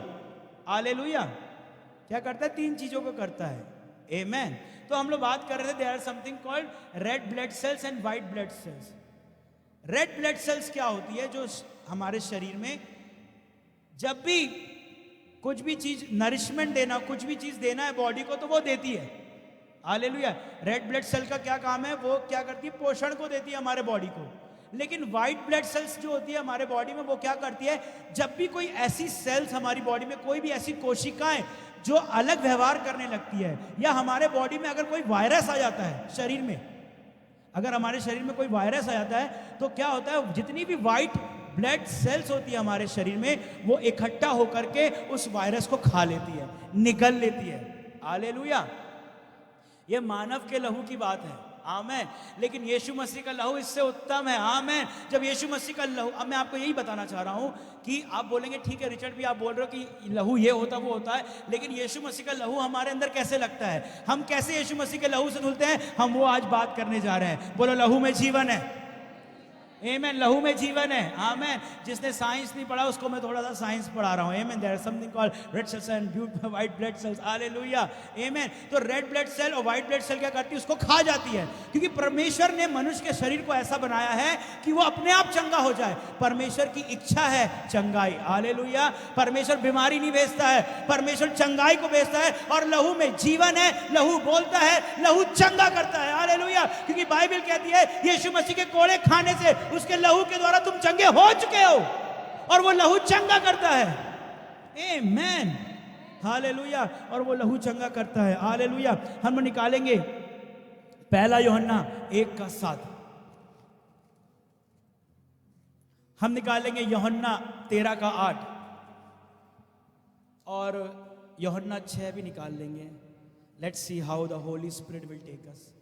Hallelujah. क्या करता है? 3 चीजों को करता है। आमेन। तो हम लोग बात कर रहे थे, there are something called red blood cells and white blood cells. Red blood cells क्या होती है? जो हमारे शरीर में जब भी कुछ भी चीज नरिशमेंट देना, कुछ भी चीज देना है बॉडी को, तो वो देती है। हालेलुया। रेड ब्लड सेल का क्या काम है? वो क्या करती है? पोषण को देती है हमारे बॉडी को। लेकिन व्हाइट ब्लड सेल्स जो होती है हमारे बॉडी में, वो क्या करती है? जब भी कोई ऐसी सेल्स हमारी बॉडी में, कोई भी ऐसी कोशिकाएं जो अलग व्यवहार करने लगती है, या हमारे बॉडी में अगर कोई वायरस आ जाता है शरीर में, अगर हमारे शरीर में कोई वायरस आ जाता है तो क्या होता है? जितनी भी व्हाइट ब्लड सेल्स होती है हमारे शरीर में, वो इकट्ठा होकर के उस वायरस को खा लेती है, निगल लेती है। हालेलुया। ये मानव के लहू की बात है। आमेन। लेकिन यीशु मसीह का लहू इससे उत्तम है। आमेन। जब यीशु मसीह का लहू, अब मैं आपको यही बताना चाह रहा हूं कि आप बोलेंगे ठीक है रिचर्ड भी, आप बोल रहे हो कि लहू ये होता वो होता है, लेकिन यीशु मसीह का लहू हमारे अंदर कैसे लगता है? हम कैसे यीशु मसीह के लहू से धुलते हैं? हम वो आज बात करने जा रहे हैं। बोलो लहू में जीवन है। आमेन। लहू में जीवन है। आमेन। जिसने साइंस नहीं पढ़ा उसको मैं थोड़ा सा साइंस पढ़ा रहा हूं। Amen. There is something called red cells and white blood cells. Hallelujah. Amen. तो रेड ब्लड सेल और व्हाइट ब्लड सेल क्या करती है? उसको खा जाती है, क्योंकि परमेश्वर ने मनुष्य के शरीर को ऐसा बनाया है कि वो अपने आप चंगा हो जाए। परमेश्वर की इच्छा है चंगाई। हालेलुया। परमेश्वर बीमारी नहीं भेजता है, परमेश्वर चंगाई को भेजता है। और लहू में जीवन है, लहू बोलता है, लहू चंगा करता है। हालेलुया। क्योंकि बाइबल कहती है यीशु मसीह के कोड़े खाने से, उसके लहू के द्वारा तुम चंगे हो चुके हो, और वो लहू चंगा करता है। आमेन। हालेलुया। और वो लहू चंगा करता है। हालेलुया। हम निकालेंगे 1 यूहन्ना 1:7। हम निकालेंगे यूहन्ना 13:8 और यूहन्ना 6 भी निकाल लेंगे। Let's see how the Holi Spirit will take us.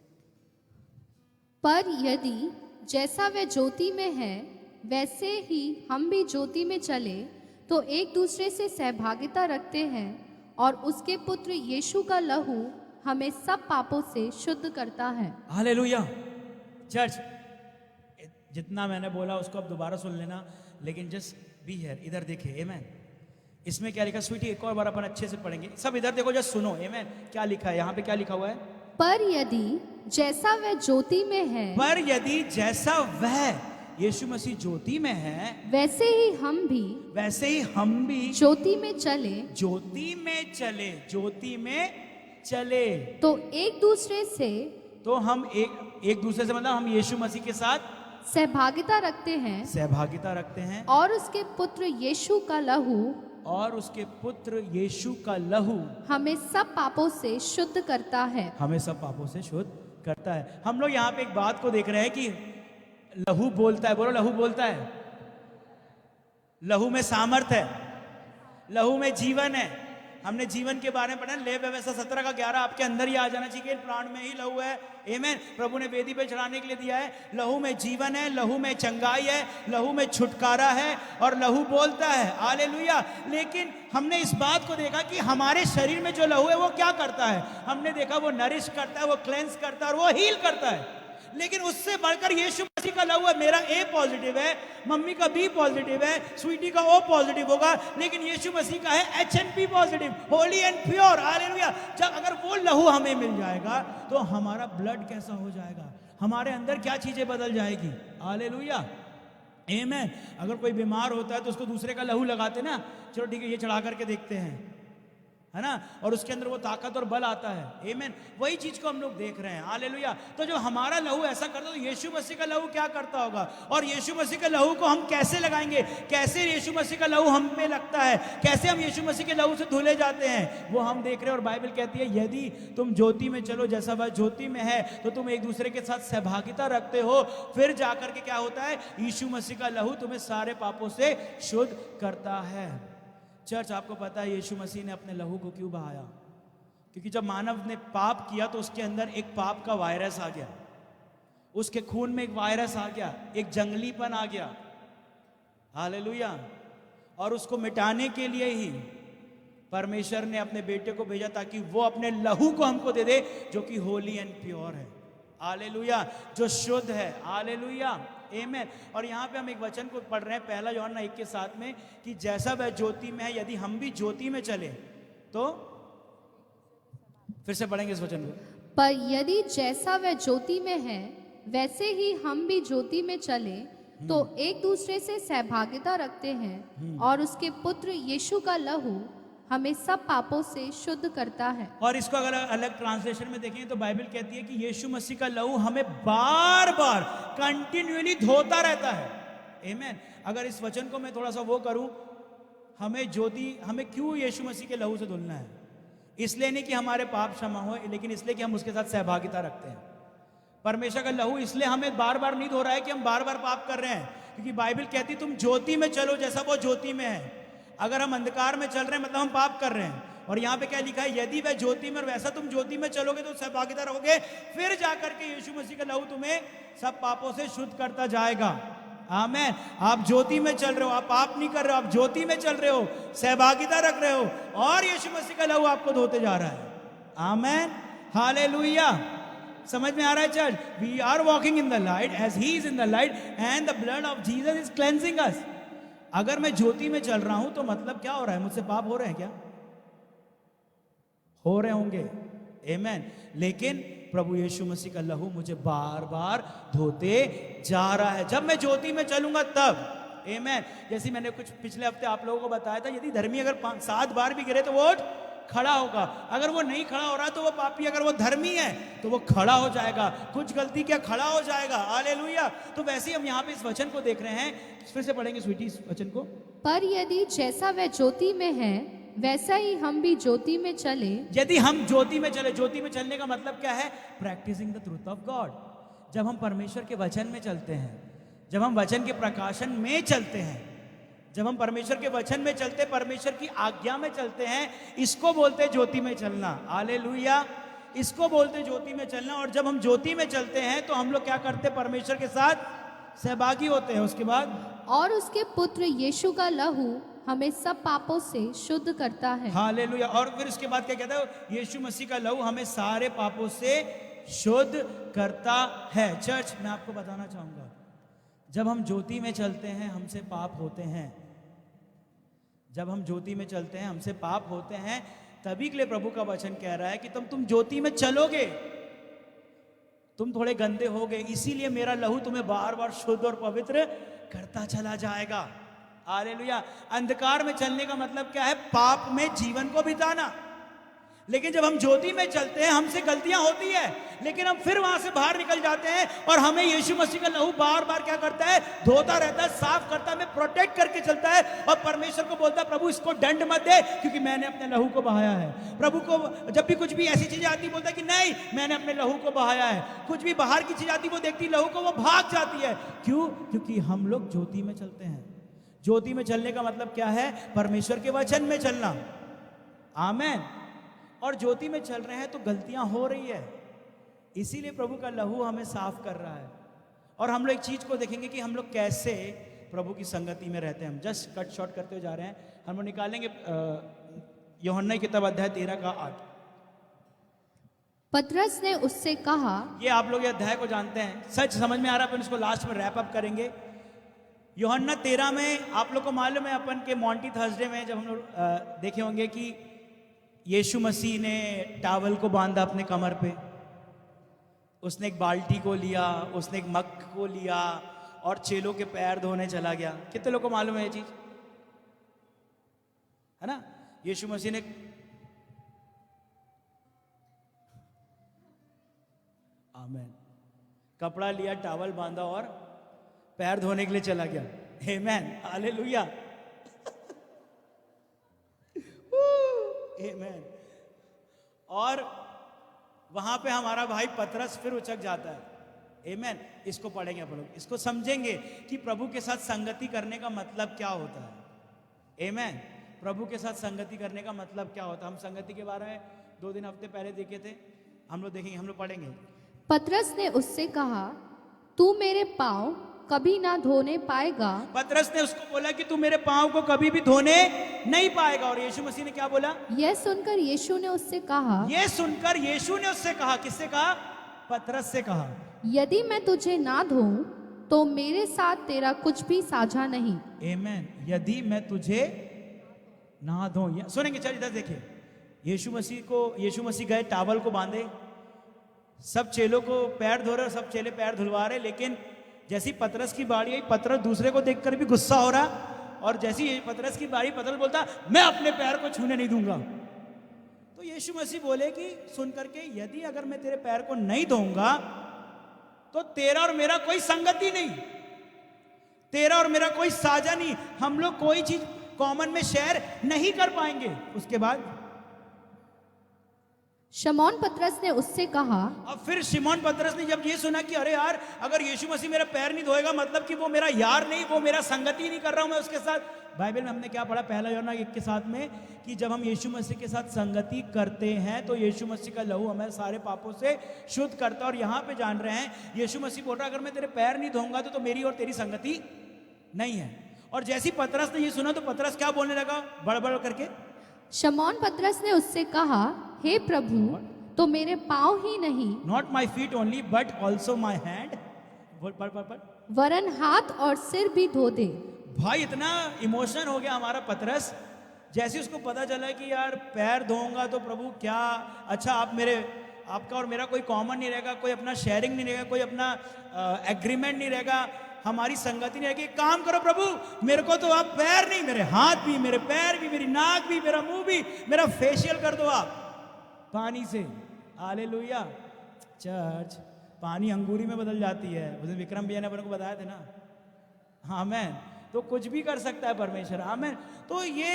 पर यदि जैसा वह ज्योति में है वैसे ही हम भी ज्योति में चले तो एक दूसरे से सहभागिता रखते हैं, और उसके पुत्र यीशु का लहू हमें सब पापों से शुद्ध करता है। हालेलुया। चर्च, जितना मैंने बोला उसको अब दोबारा सुन लेना, लेकिन जस्ट बी हियर, इधर देखे। आमेन। इसमें क्या लिखा स्वीटी? एक और बार अपन अच्छे से पढ़ेंगे। सब इधर देखो, जस्ट सुनो। आमेन। क्या लिखा है यहाँ पे? क्या लिखा हुआ है? पर यदि जैसा वह ज्योति में है, पर यदि जैसा वह यीशु मसीह ज्योति में है, वैसे ही हम भी ज्योति में चले, ज्योति में चले, ज्योति में चले, तो एक दूसरे से, तो हम एक दूसरे से मतलब हम यीशु मसीह के साथ सहभागिता रखते हैं, और उसके पुत्र यीशु का लहू हमें सब पापों से शुद्ध करता है। हम लोग यहाँ पे एक बात को देख रहे हैं कि लहू बोलता है। बोलो लहू बोलता है। लहू में सामर्थ है, लहू में जीवन है। हमने जीवन के बारे में पढ़ा, ले व्यवस्था 17 का 11 आपके अंदर ही आ जाना चाहिए। प्राण में ही लहू है, आमेन। प्रभु ने वेदी पे चढ़ाने के लिए दिया है। लहू में जीवन है, लहू में चंगाई है, लहू में छुटकारा है और लहू बोलता है, हालेलुया। लेकिन हमने इस बात को देखा कि हमारे शरीर में जो लहू है वो क्या करता है। हमने देखा वो नरिश करता है, वो क्लेंस करता है और वो हील करता है। लेकिन उससे बढ़कर यीशु मसीह का लहू है। मेरा ए पॉजिटिव है, मम्मी का बी पॉजिटिव है, स्वीटी का ओ पॉजिटिव होगा, लेकिन यीशु मसीह का है HNP positive, Holi and pure, hallelujah. जब अगर वो लहू हमें मिल जाएगा तो हमारा ब्लड कैसा हो जाएगा, हमारे अंदर क्या चीजें बदल जाएगी, हालेलुया, आमेन। अगर कोई बीमार होता है तो उसको दूसरे का लहू लगाते ना, चलो ठीक है ये चढ़ा करके देखते हैं, है ना, और उसके अंदर वो ताकत और बल आता है, आमेन। वही चीज को हम लोग देख रहे हैं, हालेलुया। तो जो हमारा लहू ऐसा करता है तो यीशु मसीह का लहू क्या करता होगा, और यीशु मसीह के लहू को हम कैसे लगाएंगे, कैसे यीशु मसीह का लहू हम पे लगता है, कैसे हम यीशु मसीह के लहू से धुले जाते हैं, वो हम देख रहे हैं। और बाइबल कहती है यदि तुम ज्योति में चलो जैसा वह ज्योति में है तो तुम एक दूसरे के साथ सहभागिता रखते हो, फिर जाकर के क्या होता है, यीशु मसीह का लहू तुम्हें सारे पापों से शुद्ध करता है। चर्च, आपको पता है यीशु मसीह ने अपने लहू को क्यों बहाया? क्योंकि जब मानव ने पाप किया तो उसके अंदर एक पाप का वायरस आ गया, उसके खून में एक वायरस आ गया, एक जंगलीपन आ गया, हालेलुया। और उसको मिटाने के लिए ही परमेश्वर ने अपने बेटे को भेजा ताकि वो अपने लहू को हमको दे दे जो कि होली एंड प्योर है, हालेलुया, जो शुद्ध है, हालेलुया, आमेन। और यहाँ पे हम एक वचन को पढ़ रहे हैं, 1 यूहन्ना 1 के 7 में, कि जैसा वह ज्योति में है यदि हम भी ज्योति में चले तो, फिर से पढ़ेंगे इस वचन को, पर यदि जैसा वह ज्योति में है वैसे ही हम भी ज्योति में चले तो एक दूसरे से सहभागिता रखते हैं और उसके पुत्र यीशु का लहू हमें सब पापों से शुद्ध करता है। और इसको अगर अलग ट्रांसलेशन में देखें तो बाइबल कहती है कि यीशु मसीह का लहू हमें बार बार कंटिन्यूअली धोता रहता है, आमेन। अगर इस वचन को मैं थोड़ा सा वो करूं, हमें क्यों यीशु मसीह के लहू से धुलना है? इसलिए नहीं कि हमारे पाप क्षमा हो, लेकिन इसलिए कि हम उसके साथ सहभागिता रखते हैं। परमेश्वर का लहू इसलिए हमें बार बार नहीं धो रहा है कि हम बार बार पाप कर रहे हैं, क्योंकि बाइबल कहती तुम ज्योति में चलो जैसा वो ज्योति में है। अगर हम अंधकार में चल रहे हैं मतलब हम पाप कर रहे हैं। और यहाँ पे क्या लिखा है, यदि वह ज्योति में और वैसा तुम ज्योति में चलोगे तो सहभागिता रहोगे, फिर जाकर के यीशु मसीह का लहू तुम्हें सब पापों से शुद्ध करता जाएगा, आमेन। आप ज्योति में चल रहे हो, आप पाप नहीं कर रहे हो, आप ज्योति में चल रहे हो, सहभागिता रख रहे हो, और यीशु मसीह का लहू आपको धोते जा रहा है, आमेन, हालेलुया। समझ में आ रहा है church? We are walking in the light as he is in the light and the blood of Jesus is cleansing us. अगर मैं ज्योति में चल रहा हूं तो मतलब क्या हो रहा है, मुझसे पाप हो रहे हैं क्या? हो रहे होंगे, आमेन। लेकिन प्रभु यीशु मसीह का लहू मुझे बार बार धोते जा रहा है जब मैं ज्योति में चलूंगा तब, आमेन। जैसे मैंने कुछ पिछले हफ्ते आप लोगों को बताया था, यदि धर्मी अगर 7 बार भी गिरे तो वो खड़ा होगा, अगर वो नहीं खड़ा हो रहा तो वो पापी, अगर वो धर्मी है तो वो खड़ा हो जाएगा, कुछ गलती क्या खड़ा हो जाएगा, हालेलुया। तो वैसे ही हम यहाँ पे इस वचन को देख रहे हैं, फिर से पढ़ेंगे स्वीटी इस वचन को, पर यदि जैसा वह ज्योति में है वैसा ही हम भी ज्योति में चले। यदि हम ज्योति में चले, ज्योति में चलने का मतलब क्या है? Practising the truth of God. जब हम परमेश्वर के वचन में चलते हैं, जब हम वचन के प्रकाशन में चलते हैं, जब हम परमेश्वर के वचन में चलते, परमेश्वर की आज्ञा में चलते हैं, इसको बोलते ज्योति में चलना, हालेलुया, इसको बोलते ज्योति में चलना। और जब हम ज्योति में चलते हैं तो हम लोग क्या करते? परमेश्वर के साथ सहभागी होते हैं। उसके बाद, और उसके पुत्र यीशु का लहू हमें सब पापों से शुद्ध करता है, हालेलुया। और फिर उसके बाद क्या कहता है? यीशु मसीह का लहू हमें सारे पापों से शुद्ध करता है। चर्च, मैं आपको बताना चाहूंगा, जब हम ज्योति में चलते हैं हमसे पाप होते हैं, जब हम ज्योति में चलते हैं हमसे पाप होते हैं, तभी के लिए प्रभु का वचन कह रहा है कि तुम ज्योति में चलोगे, तुम थोड़े गंदे होगे, इसीलिए मेरा लहू तुम्हें बार बार शुद्ध और पवित्र करता चला जाएगा, हालेलुया। अंधकार में चलने का मतलब क्या है? पाप में जीवन को बिताना। लेकिन जब हम ज्योति में चलते हैं, हमसे गलतियां होती है, लेकिन हम फिर वहां से बाहर निकल जाते हैं और हमें यीशु मसीह का लहू बार बार क्या करता है? धोता रहता है, साफ करता है, हमें प्रोटेक्ट करके चलता है। और परमेश्वर को बोलता है, प्रभु इसको दंड मत दे क्योंकि मैंने अपने लहू को बहाया है। प्रभु को जब भी कुछ भी ऐसी चीजें आती, बोलता है कि नहीं, मैंने अपने लहू को बहाया है। कुछ भी बाहर की चीज आती, वो देखती लहू को, वो भाग जाती है। क्यों? क्योंकि हम लोग ज्योति में चलते हैं। ज्योति में चलने का मतलब क्या है? परमेश्वर के वचन में चलना, आमेन। और ज्योति में चल रहे हैं तो गलतियां हो रही है, इसीलिए प्रभु का लहू हमें साफ कर रहा है। और हम लोग एक चीज को देखेंगे कि हम लोग कैसे प्रभु की संगति में रहते हैं। हम जस्ट कट शॉर्ट करते हुए जा रहे हैं। हम लोग निकालेंगे यूहन्ना की किताब अध्याय 13 का 8। पतरस ने उससे कहा, ये आप लोग ये अध्याय को जानते हैं, सच समझ में आ रहा है, अपन इसको लास्ट में रैप अप करेंगे। यूहन्ना 13 में आप लोग को मालूम है, अपन के मॉन्टी थर्सडे में जब हम लोग देखे होंगे कि यीशु मसीह ने टावल को बांधा अपने कमर पे, उसने एक बाल्टी को लिया, उसने एक मग को लिया और चेलों के पैर धोने चला गया। कितने लोगों को मालूम है ये चीज, है ना? यीशु मसीह ने आमेन कपड़ा लिया, टावल बांधा और पैर धोने के लिए चला गया। आमेन, हालेलुया, आमेन। और वहां पे हमारा भाई पतरस फिर उचक जाता है। आमेन। इसको पढ़ेंगे अपन लोग, इसको समझेंगे कि प्रभु के साथ संगति करने का मतलब क्या होता है। आमेन। प्रभु के साथ संगति करने का मतलब क्या होता है। हम संगति के बारे में 2 हफ्ते पहले देखे थे, हम लोग देखेंगे, हम लोग पढ़ेंगे। पतरस ने उससे कहा, तू मेरे पाँव कभी ना धोने पाएगा। पतरस ने उसको बोला कि तू मेरे पाँव को कभी भी धोने नहीं पाएगा। और यीशु मसीह ने क्या बोला? यह सुनकर यीशु ने उससे कहा, यह सुनकर यीशु ने उससे कहा, किससे कहा? पतरस से कहा, यदि मैं तुझे ना धोऊं तो मेरे साथ तेरा कुछ भी साझा नहीं। आमेन। यदि मैं तुझे ना धोऊं, सुनेंगे, चल इधर देखिए। यीशु मसीह गए, टावल को बांधे, सब चेलों को पैर धो रहे, सब चेले पैर धुलवा रहे, लेकिन जैसी पतरस की बारी आई, पतरस दूसरे को देखकर भी गुस्सा हो रहा, और जैसी पतरस की बारी, पतरस बोलता मैं अपने पैर को छूने नहीं दूंगा। तो यीशु मसीह बोले कि सुन करके, यदि अगर मैं तेरे पैर को नहीं धोऊंगा तो तेरा और मेरा कोई संगति नहीं, तेरा और मेरा कोई साझा नहीं, हम लोग कोई चीज कॉमन में शेयर नहीं कर पाएंगे। उसके बाद शमौन पतरस ने उससे कहा, अब फिर शिमोन पतरस ने जब ये सुना कि अरे यार, अगर यीशु मसीह मेरा पैर नहीं धोएगा मतलब कि वो मेरा यार नहीं, वो मेरा संगति नहीं कर रहा हूं मैं उसके साथ। बाइबल में हमने क्या पढ़ा? पहला यूहन्ना 1 के 7 में कि जब हम यीशु मसीह के साथ संगति करते हैं तो यीशु मसीह का लहू हमें सारे पापों से शुद्ध करता है। और यहाँ पे जान रहे हैं, यीशु मसीह बोल रहा है अगर मैं तेरे पैर नहीं धोऊंगा तो मेरी और तेरी संगति नहीं है। और जैसी पतरस ने ये सुना तो पतरस क्या बोलने लगा बड़बड़ करके? शमौन पतरस ने उससे कहा, हे प्रभु, तो मेरे पाँव ही नहीं, not my feet only but also my hand, वरन हाथ और सिर भी धो दे। भाई इतना इमोशनल हो गया हमारा पतरस, जैसे उसको पता चला कि यार पैर धोऊंगा तो प्रभु क्या अच्छा, आपका और मेरा कोई कॉमन नहीं रहेगा, कोई अपना शेयरिंग नहीं रहेगा, कोई अपना एग्रीमेंट नहीं रहेगा, हमारी संगति नहीं रहेगी। काम करो प्रभु, मेरे को तो आप पैर नहीं, मेरे हाथ भी, मेरे पैर भी, मेरी नाक भी, मेरा मुंह भी, मेरा फेशियल कर दो आप पानी से। हालेलुया। चर्च पानी अंगूरी में बदल जाती है, उस दिन विक्रम भैया ने अपन को बताया था ना। आमेन। तो कुछ भी कर सकता है परमेश्वर। आमेन। तो ये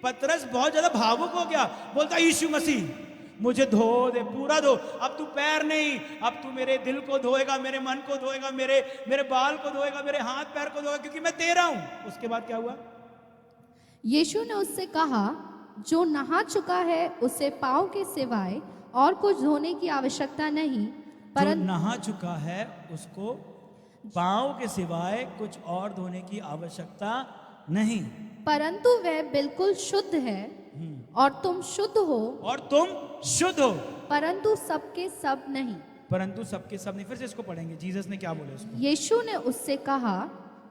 पतरस बहुत ज्यादा भावुक हो गया, बोलता यीशु मसीह मुझे धो दे, पूरा धो, अब तू पैर नहीं, अब तू मेरे दिल को धोएगा, मेरे मन को धोएगा, मेरे बाल को धोएगा, मेरे हाथ पैर को धोएगा, क्योंकि मैं तेरा हूं। उसके बाद क्या हुआ? यीशु ने उससे कहा, जो नहा चुका है उसे पाँव के सिवाय और कुछ धोने की आवश्यकता नहीं, परंतु नहा चुका है उसको पाँव के सिवाय कुछ और धोने की आवश्यकता नहीं, परंतु वह बिल्कुल शुद्ध है और तुम शुद्ध हो, और तुम शुद्ध हो, परंतु सबके सब नहीं। परंतु सबके सब नहीं। फिर से इसको पढ़ेंगे, जीसस ने क्या बोले उसको? यीशु ने उससे कहा,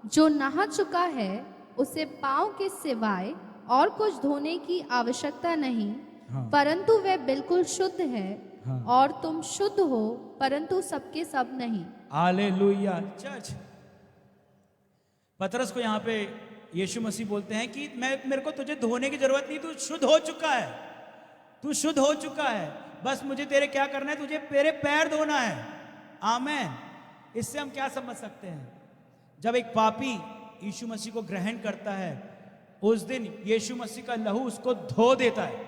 जो नहा चुका है उसे पाँव के सिवाय और कुछ धोने की आवश्यकता नहीं, हाँ। परंतु वह बिल्कुल शुद्ध है, हाँ। और तुम शुद्ध हो, परंतु सबके सब नहीं। हालेलुया। चर्च पतरस को यहाँ पे यीशु मसीह बोलते हैं कि मेरे को तुझे धोने की जरूरत नहीं, तू शुद्ध हो चुका है, तू शुद्ध हो चुका है, बस मुझे तेरे क्या करना है, तुझे तेरे पैर धोना है। आमेन। इससे हम क्या समझ सकते हैं? जब एक पापी यीशु मसीह को ग्रहण करता है, उस दिन यीशु मसीह का लहू उसको धो देता है।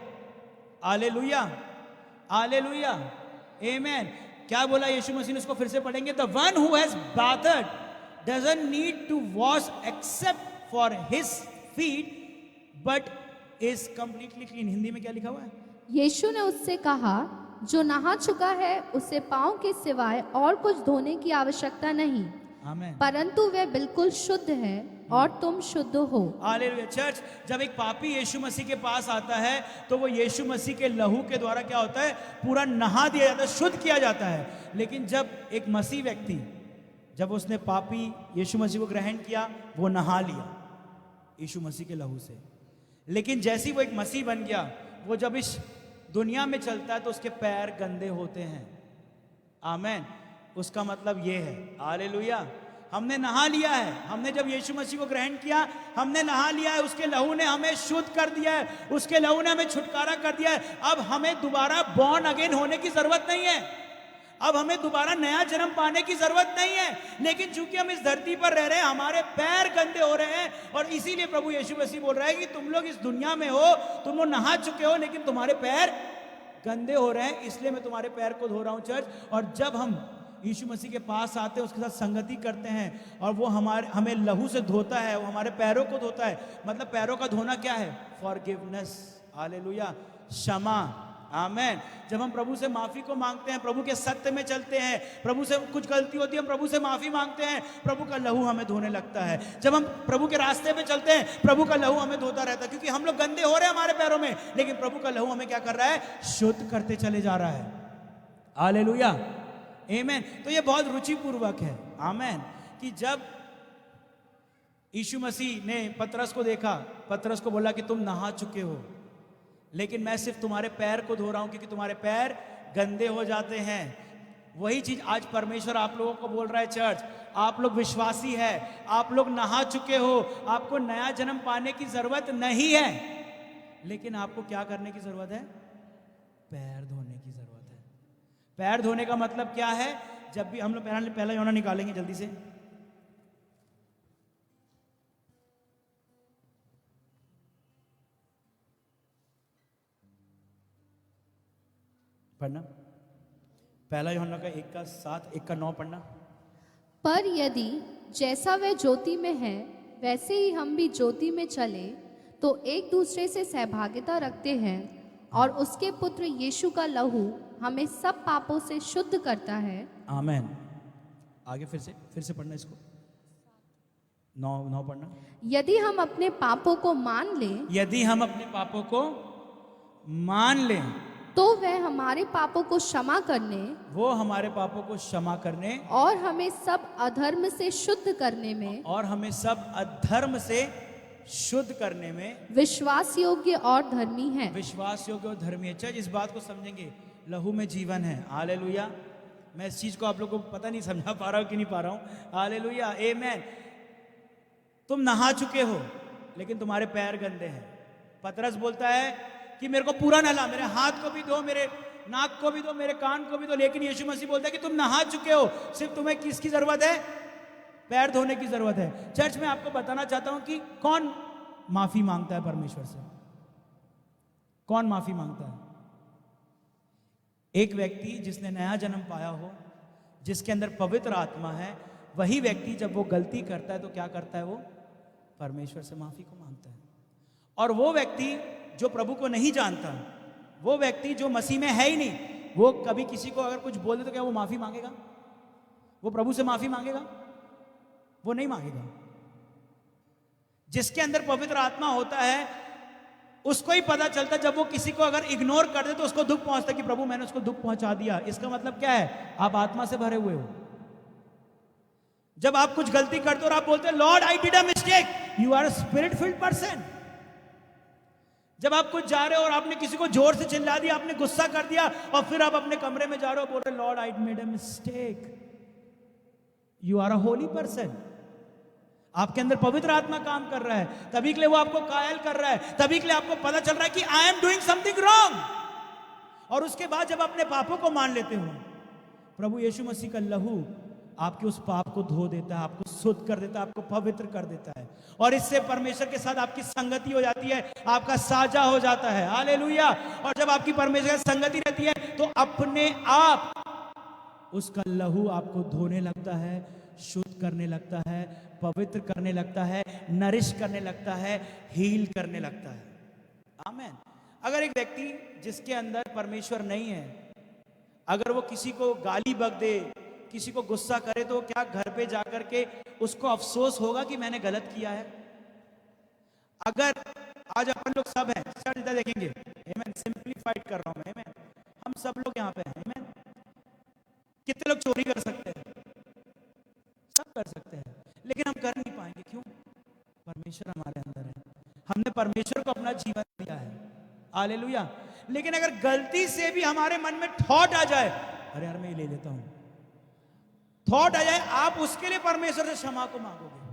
हालेलुया, हालेलुया, आमेन। क्या बोला यीशु मसीह ने? उसको फिर से पढ़ेंगे। The one who has bathed doesn't need to wash except for his feet, but is completely clean. Hindi में क्या लिखा हुआ है? यीशु ने उससे कहा, जो नहा चुका है उसे पांव के सिवाय और कुछ धोने की आवश्यकता नहीं, आमेन। परंतु वह बिल्कुल शुद्ध है और तुम शुद्ध हो। हालेलुया। चर्च, जब एक पापी यीशु मसीह के पास आता है तो वो यीशु मसीह के लहू के द्वारा क्या होता है? पूरा नहा दिया जाता है, शुद्ध किया जाता है। लेकिन जब एक मसीह व्यक्ति, जब उसने पापी यीशु मसीह को ग्रहण किया, वो नहा लिया यीशु मसीह के लहू से। लेकिन जैसे ही वो एक मसीह बन गया, वो जब इस दुनिया में चलता है तो उसके पैर गंदे होते हैं। आमेन। उसका मतलब ये है, हालेलुया, हमने नहा लिया है। हमने जब यीशु मसीह को ग्रहण किया, हमने नहा लिया है। उसके लहू ने हमें शुद्ध कर दिया है, उसके लहू ने हमें छुटकारा कर दिया है। अब हमें दोबारा बॉर्न अगेन होने की जरूरत नहीं है, अब हमें दोबारा नया जन्म पाने की जरूरत नहीं है। लेकिन चूंकि हम इस धरती पर रह रहे हैं, हमारे पैर गंदे हो रहे हैं, और इसीलिए प्रभु यीशु मसीह बोल रहा है कि तुम लोग इस दुनिया में हो, तुम लोग नहा चुके हो, लेकिन तुम्हारे पैर गंदे हो रहे हैं, इसलिए मैं तुम्हारे पैर को धो रहा हूं चर्च। और जब हम यीशु मसीह के पास आते हैं, उसके साथ संगति करते हैं, और वो हमें लहू से धोता है, वो हमारे पैरों को धोता है। मतलब पैरों का धोना क्या है? फॉरगिवनेस, हालेलुया, क्षमा। आमेन। जब हम प्रभु से माफी को मांगते हैं, प्रभु के सत्य में चलते हैं, प्रभु से कुछ गलती होती है, हम प्रभु से माफी मांगते हैं, प्रभु का लहू हमें धोने लगता है। जब हम प्रभु के रास्ते पे चलते हैं, प्रभु का लहू हमें धोता रहता है, क्योंकि हम लोग गंदे हो रहे हैं हमारे पैरों में, लेकिन प्रभु का लहू हमें क्या कर रहा है? शुद्ध करते चले जा रहा है। Hallelujah, amen. तो ये बहुत रुचिपूर्वक है, आमेन, कि जब यीशु मसीह ने पतरस को देखा, पतरस को बोला कि तुम नहा चुके हो, लेकिन मैं सिर्फ तुम्हारे पैर को धो रहा हूं, क्योंकि तुम्हारे पैर गंदे हो जाते हैं। वही चीज आज परमेश्वर आप लोगों को बोल रहा है चर्च। आप लोग विश्वासी है, आप लोग नहा चुके हो, आपको नया जन्म पाने की जरूरत नहीं है, लेकिन आपको क्या करने की जरूरत है? पैर धोने की जरूरत है। पैर धोने का मतलब क्या है? जब भी हम लोग पहला यूहन्ना निकालेंगे जल्दी से, पढ़ना, पहला यूहन्ना का 1:7, 1:9 पढ़ना। पर यदि जैसा वह ज्योति में है वैसे ही हम भी ज्योति में चले, तो एक दूसरे से सहभागिता रखते हैं, और उसके पुत्र यीशु का लहू हमें सब पापों से शुद्ध करता है। आमेन। आगे फिर से पढ़ना इसको, 9 पढ़ना। यदि हम अपने पापों को मान लें, यदि हम अपने पापों को मान लें, तो वह हमारे पापों को क्षमा करने, वो हमारे पापों को क्षमा करने, और हमें सब अधर्म से शुद्ध करने में, और हमें सब अधर्म से शुद्ध करने में विश्वास योग्य और धर्मी है। विश्वास योग्य और धर्मी है। चर्च, इस बात को समझेंगे, लहू में जीवन है। हालेलुया। मैं इस चीज को आप लोगों को पता नहीं समझा पा रहा हूं कि नहीं पा रहा हूं। हालेलुया, आमेन। तुम नहा चुके हो, लेकिन तुम्हारे पैर गंदे हैं। पतरस बोलता है कि मेरे को पूरा नहला, मेरे हाथ को भी दो, मेरे नाक को भी दो, मेरे कान को भी दो। लेकिन यीशु मसीह बोलता है कि तुम नहा चुके हो, सिर्फ तुम्हें किसकी जरूरत है? पैर धोने की जरूरत है। चर्च में आपको बताना चाहता हूं कि कौन माफी मांगता है परमेश्वर से? कौन माफी मांगता है? एक व्यक्ति जिसने नया जन्म पाया हो, जिसके अंदर पवित्र आत्मा है, वही व्यक्ति जब वो गलती करता है तो क्या करता है? वो परमेश्वर से माफी को मांगता है। और वो व्यक्ति जो प्रभु को नहीं जानता, वो व्यक्ति जो मसीह में है ही नहीं, वो कभी किसी को अगर कुछ बोल दे तो क्या वो माफी मांगेगा? वो प्रभु से माफी मांगेगा? वो नहीं मांगेगा। जिसके अंदर पवित्र आत्मा होता है, उसको ही पता चलता, जब वो किसी को अगर इग्नोर कर दे तो उसको दुख पहुंचता कि प्रभु मैंने उसको दुख पहुंचा दिया। इसका मतलब क्या है? आप आत्मा से भरे हुए हो। जब आप कुछ गलती करते हो और आप बोलते हो Lord I did a mistake, you are a spirit filled person. जब आप कुछ जा रहे हो और आपने किसी को जोर से चिल्ला दिया, आपने गुस्सा कर दिया, और फिर आप अपने कमरे में जा रहे हो, बोल रहे Lord I made a mistake, you are a holy person. आपके अंदर पवित्र आत्मा काम कर रहा है, तभी के लिए वो आपको कायल कर रहा है, तभी के लिए आपको पता चल रहा है कि आई एम डूइंग समथिंग रॉन्ग। और उसके बाद जब अपने पापों को मान लेते हो, प्रभु यीशु मसीह का लहू आपके उस पाप को धो देता है, आपको शुद्ध कर देता है, आपको पवित्र कर देता है, और इससे परमेश्वर के साथ आपकी संगति हो जाती है, आपका साझा हो जाता है। हालेलुया। और जब आपकी परमेश्वर की संगति रहती है तो अपने आप उसका लहू आपको धोने लगता है, शुद्ध करने लगता है, पवित्र करने लगता है, नरिश करने लगता है, हील करने लगता है। आमेन। अगर एक व्यक्ति जिसके अंदर परमेश्वर नहीं है, अगर वो किसी को गाली बक दे, किसी को गुस्सा करे, तो क्या घर पे जाकर के उसको अफसोस होगा कि मैंने गलत किया है? अगर आज अपन लोग सब हैं, सर इधर देखेंगे, आमेन, सिंपलीफाइड कर रहा हूं मैं, आमेन, हम सब लोग यहाँ पे हैं, आमेन। कितने लोग चोरी कर सकते हैं? सब कर सकते हैं, लेकिन हम कर नहीं पाएंगे। क्यों? परमेश्वर हमारे अंदर है, हमने परमेश्वर को अपना जीवन दिया है, हालेलुया। लेकिन अगर गलती से भी हमारे मन में थॉट आ जाए, अरे यार मैं ये ले लेता हूं, थॉट आ जाए, आप उसके लिए परमेश्वर से क्षमा को मांगोगे,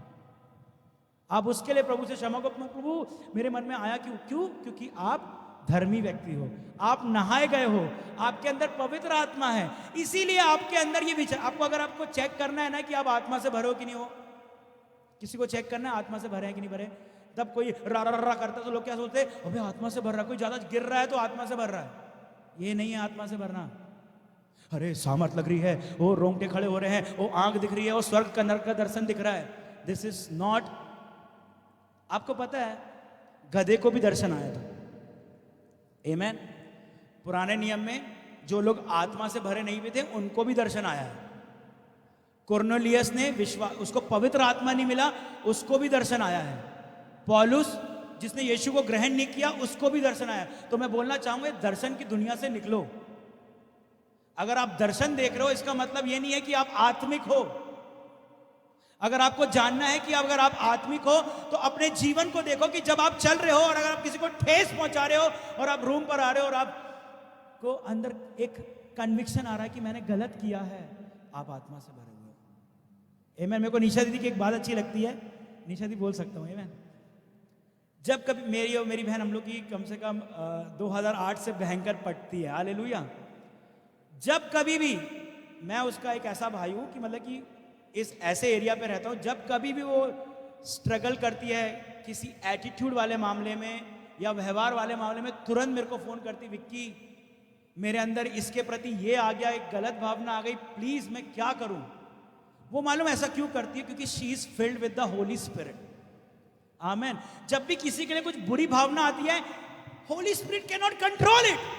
आप उसके लिए प्रभु से क्षमा को, प्रभु मेरे मन में आया, क्यों? क्योंकि आप धर्मी व्यक्ति हो, आप नहाए गए हो, आपके अंदर पवित्र आत्मा है, इसीलिए आपके अंदर ये विचार। आपको अगर आपको चेक करना है ना कि आप आत्मा से भरे हो कि नहीं हो, किसी को चेक करना है आत्मा से भरे हैं कि नहीं भरे, तब कोई रा रा रा करता है तो लोग क्या सोचते हैं, अबे आत्मा से भर रहा है, कोई ज्यादा गिर रहा है तो आत्मा से भर रहा है। ये नहीं है आत्मा से भरना। अरे सामर्थ लग रही है, वो रोंगटे खड़े हो रहे हैं, वो आंख दिख रही है, वो स्वर्ग का नरक का दर्शन दिख रहा है, दिस इज नॉट। आपको पता है गधे को भी दर्शन आया था, आमेन। पुराने नियम में जो लोग आत्मा से भरे नहीं हुए थे उनको भी दर्शन आया है। कुरनेलियस ने विश्वास, उसको पवित्र आत्मा नहीं मिला, उसको भी दर्शन आया है। पौलुस जिसने यीशु को ग्रहण नहीं किया, उसको भी दर्शन आया। तो मैं बोलना चाहूंगा, दर्शन की दुनिया से निकलो। अगर आप दर्शन देख रहे हो, इसका मतलब यह नहीं है कि आप आत्मिक हो। अगर आपको जानना है कि अगर आप आत्मिक हो तो अपने जीवन को देखो कि जब आप चल रहे हो और अगर आप किसी को ठेस पहुंचा रहे हो और आप रूम पर आ रहे हो और आपको अंदर एक कन्विक्शन आ रहा है कि मैंने गलत किया है, आप आत्मा से भरे हुए हो, आमेन। मेरे को निशा दीदी की एक बात अच्छी लगती है, निशा दी बोल सकता हूं, आमेन। जब कभी मेरी और मेरी बहन, हम लोग की कम से कम 2008 से भयंकर पटती है, हालेलुया। जब कभी भी मैं उसका एक ऐसा भाई हूं कि मतलब कि इस ऐसे एरिया पे रहता हूं, जब कभी भी वो स्ट्रगल करती है किसी एटीट्यूड वाले मामले में या व्यवहार वाले मामले में, तुरंत मेरे को फोन करती, विक्की मेरे अंदर इसके प्रति ये आ गया, एक गलत भावना आ गई, प्लीज मैं क्या करूं। वो मालूम ऐसा क्यों करती है? क्योंकि she is filled with the Holi spirit, amen. जब भी किसी के लिए कुछ बुरी भावना आती है, Holi spirit can not control it,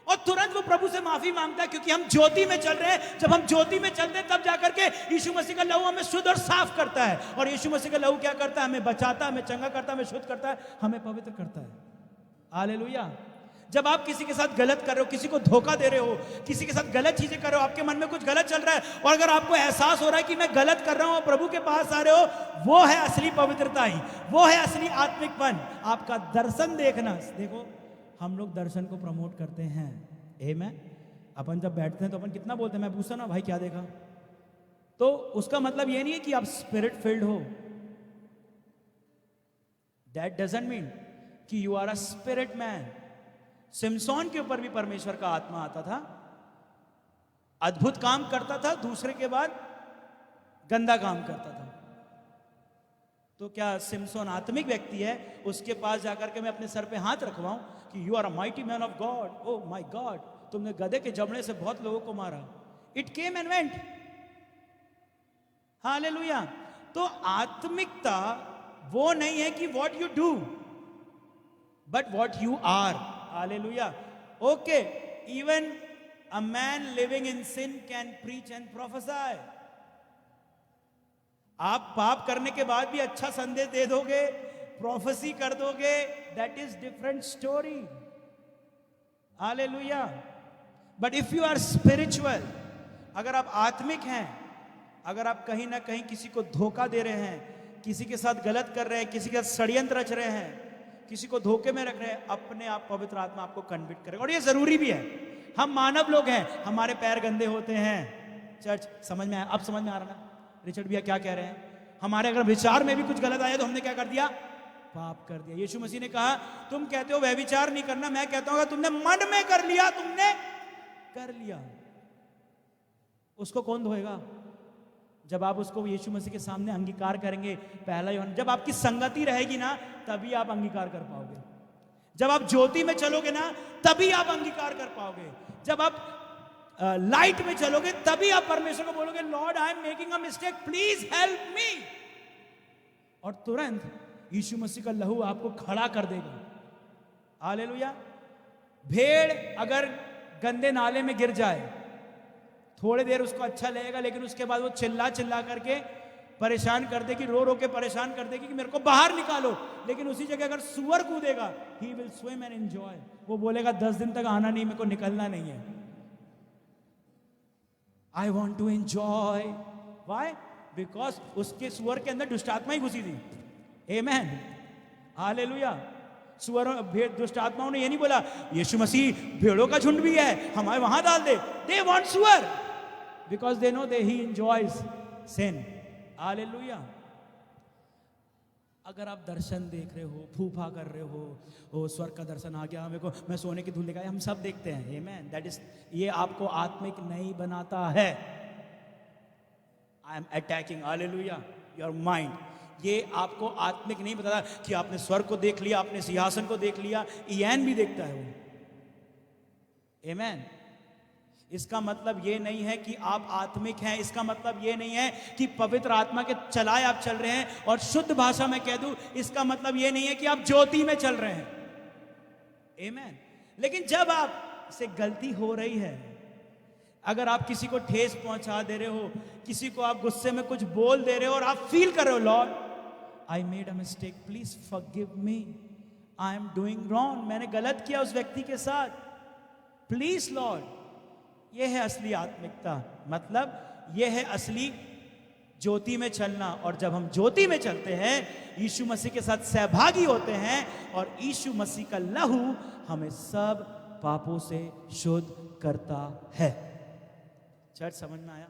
और तुरंत वो प्रभु से माफी मांगता है, क्योंकि हम ज्योति में चल रहे हैं। जब हम ज्योति में चलते हैं तब जाकर के यीशु मसीह का लहू हमें शुद्ध और साफ करता है। और यीशु मसीह का लहू क्या करता है? हमें बचाता है, हमें चंगा करता है, हमें शुद्ध करता है, हमें पवित्र करता है, हालेलुया। जब आप किसी के साथ गलत कर रहे हो, किसी को धोखा दे रहे हो, किसी के साथ गलत चीजें कर रहे हो, आपके मन में कुछ गलत चल रहा है, और अगर आपको एहसास हो रहा है कि मैं गलत कर रहा हूं और प्रभु के पास आ रहे हो, वो है असली पवित्रता ही, वो है असली आत्मिकपन, आपका दर्शन देखना। देखो हम लोग दर्शन को प्रमोट करते हैं, आमेन। अपन जब बैठते हैं तो अपन कितना बोलते हैं, मैं पूछता ना भाई क्या देखा, तो उसका मतलब ये नहीं है कि आप स्पिरिट फिल्ड हो। दैट डजंट मीन कि you are a spirit man. Samson के ऊपर भी परमेश्वर का आत्मा आता था, अद्भुत काम करता था, दूसरे के बाद गंदा काम करता था। तो क्या सिमसोन आत्मिक व्यक्ति है? उसके पास जाकर के मैं अपने सर पे हाथ रखवाऊं कि you are a mighty man of God, oh my God, तुमने गधे के जबड़े से बहुत लोगों को मारा, it came and went, hallelujah. तो आत्मिकता वो नहीं है कि what you do, but what you are, hallelujah. Okay, even a man living in sin can preach and prophesy. आप पाप करने के बाद भी अच्छा संदेश दे दोगे, प्रोफेसी कर दोगे, that is different story, hallelujah. But if you are spiritual, अगर आप आत्मिक हैं, अगर आप कहीं ना कहीं किसी को धोखा दे रहे हैं, किसी के साथ गलत कर रहे हैं, किसी के साथ षड्यंत्र रच रहे हैं, किसी को धोखे में रख रहे हैं, अपने आप पवित्र आत्मा आपको कन्विक्ट करेगा। और ये जरूरी भी है, हम मानव लोग हैं, हमारे पैर गंदे होते हैं। चर्च समझ में आया? अब समझ में आ रहा ना रिचर्ड भैया क्या कह रहे हैं? हमारे अगर विचार में भी कुछ गलत आया तो हमने क्या कर दिया? पाप कर दिया। यीशु मसीह ने कहा तुम कहते हो वह विचार नहीं करना, मैं कहता हूं तुमने मन में कर लिया, तुमने कर लिया। उसको कौन धोएगा? जब आप उसको यीशु मसीह के सामने अंगीकार करेंगे, पहला यूहन्ना, जब आपकी संगति रहेगी ना तभी आप अंगीकार कर पाओगे। जब आप ज्योति में चलोगे ना तभी आप अंगीकार कर पाओगे। जब आप लाइट में चलोगे तभी आप परमेश्वर को बोलोगे Lord I am making a mistake, please help me. और तुरंत यीशु मसीह का लहू आपको खड़ा कर देगा। हालेलुया। भेड़ अगर गंदे नाले में गिर जाए, थोड़ी देर उसको अच्छा लगेगा, लेकिन उसके बाद वो चिल्ला चिल्ला करके परेशान कर देगी, रो रो के परेशान कर देगी कि मेरे को बाहर निकालो। लेकिन उसी जगह अगर सुअर कूदेगा, he will swim and enjoy. वो बोलेगा 10 दिन तक आना नहीं, मेरे को निकलना नहीं है। I want to enjoy. Why? Because उसके सुअर के अंदर दुष्ट आत्मा ही घुसी थी। Amen, hallelujah. सुअर दुष्ट आत्माओं ने ये नहीं बोला यीशु मसीह भेड़ों का झुंड भी है, हमारे वहां डाल दे। दे वॉन्ट सुअर because they know they he enjoys sin. Hallelujah. अगर आप दर्शन देख रहे हो, फूफा कर रहे हो, ओ स्वर्ग का दर्शन आ गया मेरे को, मैं सोने की धूल दिखाई, हम सब देखते हैं। आमेन, दैट इज, ये आपको आत्मिक नहीं बनाता है। I am attacking, hallelujah, your mind. ये आपको आत्मिक नहीं बताता कि आपने स्वर्ग को देख लिया, आपने सिंहासन को देख लिया। ईयान भी देखता है वो। आमेन। इसका मतलब ये नहीं है कि आप आत्मिक हैं, इसका मतलब ये नहीं है कि पवित्र आत्मा के चलाए आप चल रहे हैं। और शुद्ध भाषा में कह दूं, इसका मतलब ये नहीं है कि आप ज्योति में चल रहे हैं। आमेन। लेकिन जब आप से गलती हो रही है, अगर आप किसी को ठेस पहुंचा दे रहे हो, किसी को आप गुस्से में कुछ बोल दे रहे हो और आप फील कर रहे हो Lord I made a mistake, please forgive me, I am doing wrong, मैंने गलत किया उस व्यक्ति के साथ, प्लीज लॉर्ड। यह है असली आत्मिकता, मतलब यह है असली ज्योति में चलना। और जब हम ज्योति में चलते हैं, यीशु मसीह के साथ सहभागी होते हैं, और यीशु मसीह का लहू हमें सब पापों से शुद्ध करता है। चर्च समझ में आया?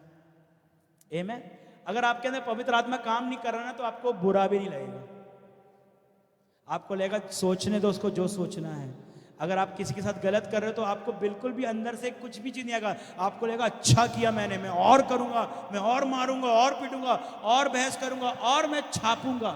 आमेन। अगर आपके अंदर पवित्र आत्मा काम नहीं कर रहा ना, तो आपको बुरा भी नहीं लगेगा, आपको लगेगा सोचने दो उसको जो सोचना है। अगर आप किसी के साथ गलत कर रहे हो तो आपको बिल्कुल भी अंदर से कुछ भी चीज नहीं आएगा, आपको लगेगा अच्छा किया मैंने, मैं और करूंगा, मैं और मारूंगा, और पीटूंगा, और बहस करूंगा, और मैं छापूंगा।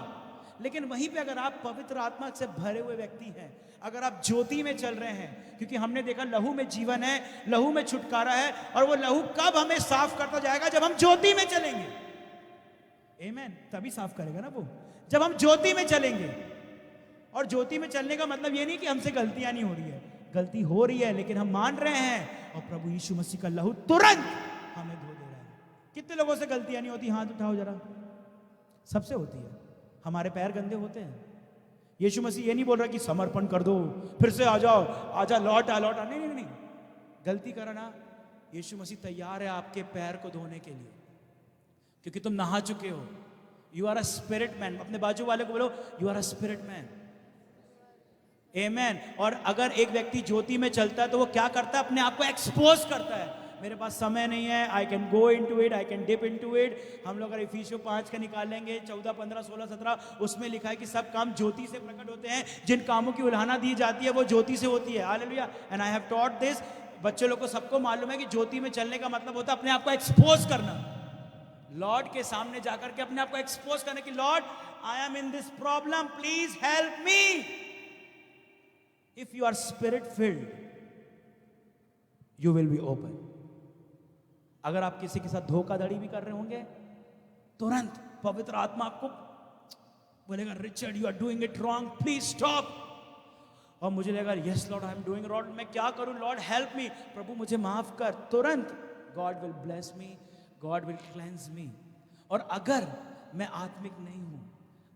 लेकिन वहीं पे अगर आप पवित्र आत्मा से भरे हुए व्यक्ति हैं, अगर आप ज्योति में चल रहे हैं, क्योंकि हमने देखा लहू में जीवन है, लहू में छुटकारा है, और वो लहू कब हमें साफ करता जाएगा? जब हम ज्योति में चलेंगे। आमेन। तभी साफ करेगा ना वो, जब हम ज्योति में चलेंगे। और ज्योति में चलने का मतलब ये नहीं कि हमसे गलतियां नहीं हो रही है, गलती हो रही है, लेकिन हम मान रहे हैं, और प्रभु यीशु मसीह का लहू तुरंत हमें धो दे रहा है। कितने लोगों से गलतियां नहीं होती? हाथ उठाओ जरा। सबसे होती है। हमारे पैर गंदे होते हैं। यीशु मसीह ये नहीं बोल रहा कि समर्पण कर दो, फिर से आ जाओ, आजा, लौट आ, लौट आ। नहीं नहीं नहीं, गलती करना, यीशु मसीह तैयार है आपके पैर को धोने के लिए, क्योंकि तुम नहा चुके हो। You are a spirit man. अपने बाजू वाले को बोलो you are a spirit man. Amen. और अगर एक व्यक्ति ज्योति में चलता है तो वो क्या करता है? अपने आप को एक्सपोज करता है। मेरे पास समय नहीं है, I can go into it, I can dip into it. हम लोग अगर इफिसियों 5 का निकाल लेंगे, 14, 15, 16, 17, उसमें लिखा है कि सब काम ज्योति से प्रकट होते हैं, जिन कामों की उलाहना दी जाती है वो ज्योति से होती है। Hallelujah. And I have taught this. बच्चे लोग को सबको मालूम है कि ज्योति में चलने का मतलब होता है अपने आप को एक्सपोज करना, लॉर्ड के सामने जाकर के अपने आप को एक्सपोज करने की, Lord I M in this problem, please help me. If you are spirit filled, you will be open. अगर आप किसी के साथ धोखाधड़ी भी कर रहे होंगे, तुरंत पवित्र आत्मा आपको बोलेगा Richard you are doing it wrong, please stop. और मुझे लगेगा yes Lord I am doing wrong, मैं क्या करूं लॉर्ड, हेल्प मी, प्रभु मुझे माफ कर। तुरंत God will bless me, God will cleanse me. और अगर मैं आत्मिक नहीं हूं,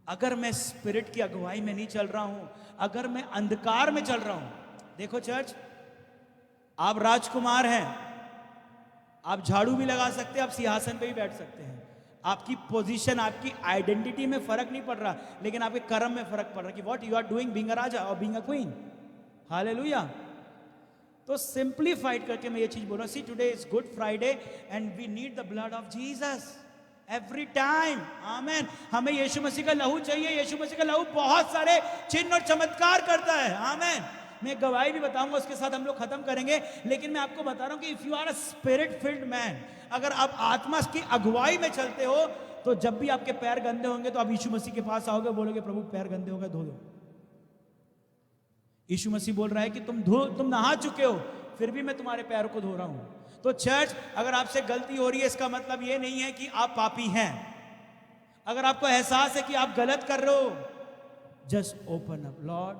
अगर मैं स्पिरिट की अगुवाई में नहीं चल रहा हूं, अगर मैं अंधकार में चल रहा हूं, देखो चर्च, आप राजकुमार हैं, आप झाड़ू भी लगा सकते हैं, आप सिंहासन पे भी बैठ सकते हैं, आपकी पोजीशन, आपकी आइडेंटिटी में फर्क नहीं पड़ रहा, लेकिन आपके कर्म में फर्क पड़ रहा है कि what you are doing being a राजा और बीइंग अ क्वीन। हालेलुया। तो सिंप्लीफाइड करके मैं ये चीज बोल रहा हूं, see today is Good Friday and we need the blood of Jesus every time. Amen. हमें यीशु मसीह का लहू चाहिए। यीशु मसीह का लहू बहुत सारे चिन्ह और चमत्कार करता है। आमेन। मैं गवाही भी बताऊंगा, उसके साथ हम लोग खत्म करेंगे, लेकिन मैं आपको बता रहा हूं कि if you are a spirit filled man, अगर आप आत्मा की अगुवाई में चलते हो, तो जब भी आपके पैर गंदे होंगे तो आप यीशु मसीह के पास आओगे, बोलोगे प्रभु पैर गंदे हो गए, धो दो। यीशु मसीह बोल रहा है कि तुम नहा चुके हो, फिर भी मैं तुम्हारे पैरों को धो रहा हूं। तो चर्च, अगर आपसे गलती हो रही है, इसका मतलब यह नहीं है कि आप पापी हैं। अगर आपको एहसास है कि आप गलत कर रहे हो, just open up, Lord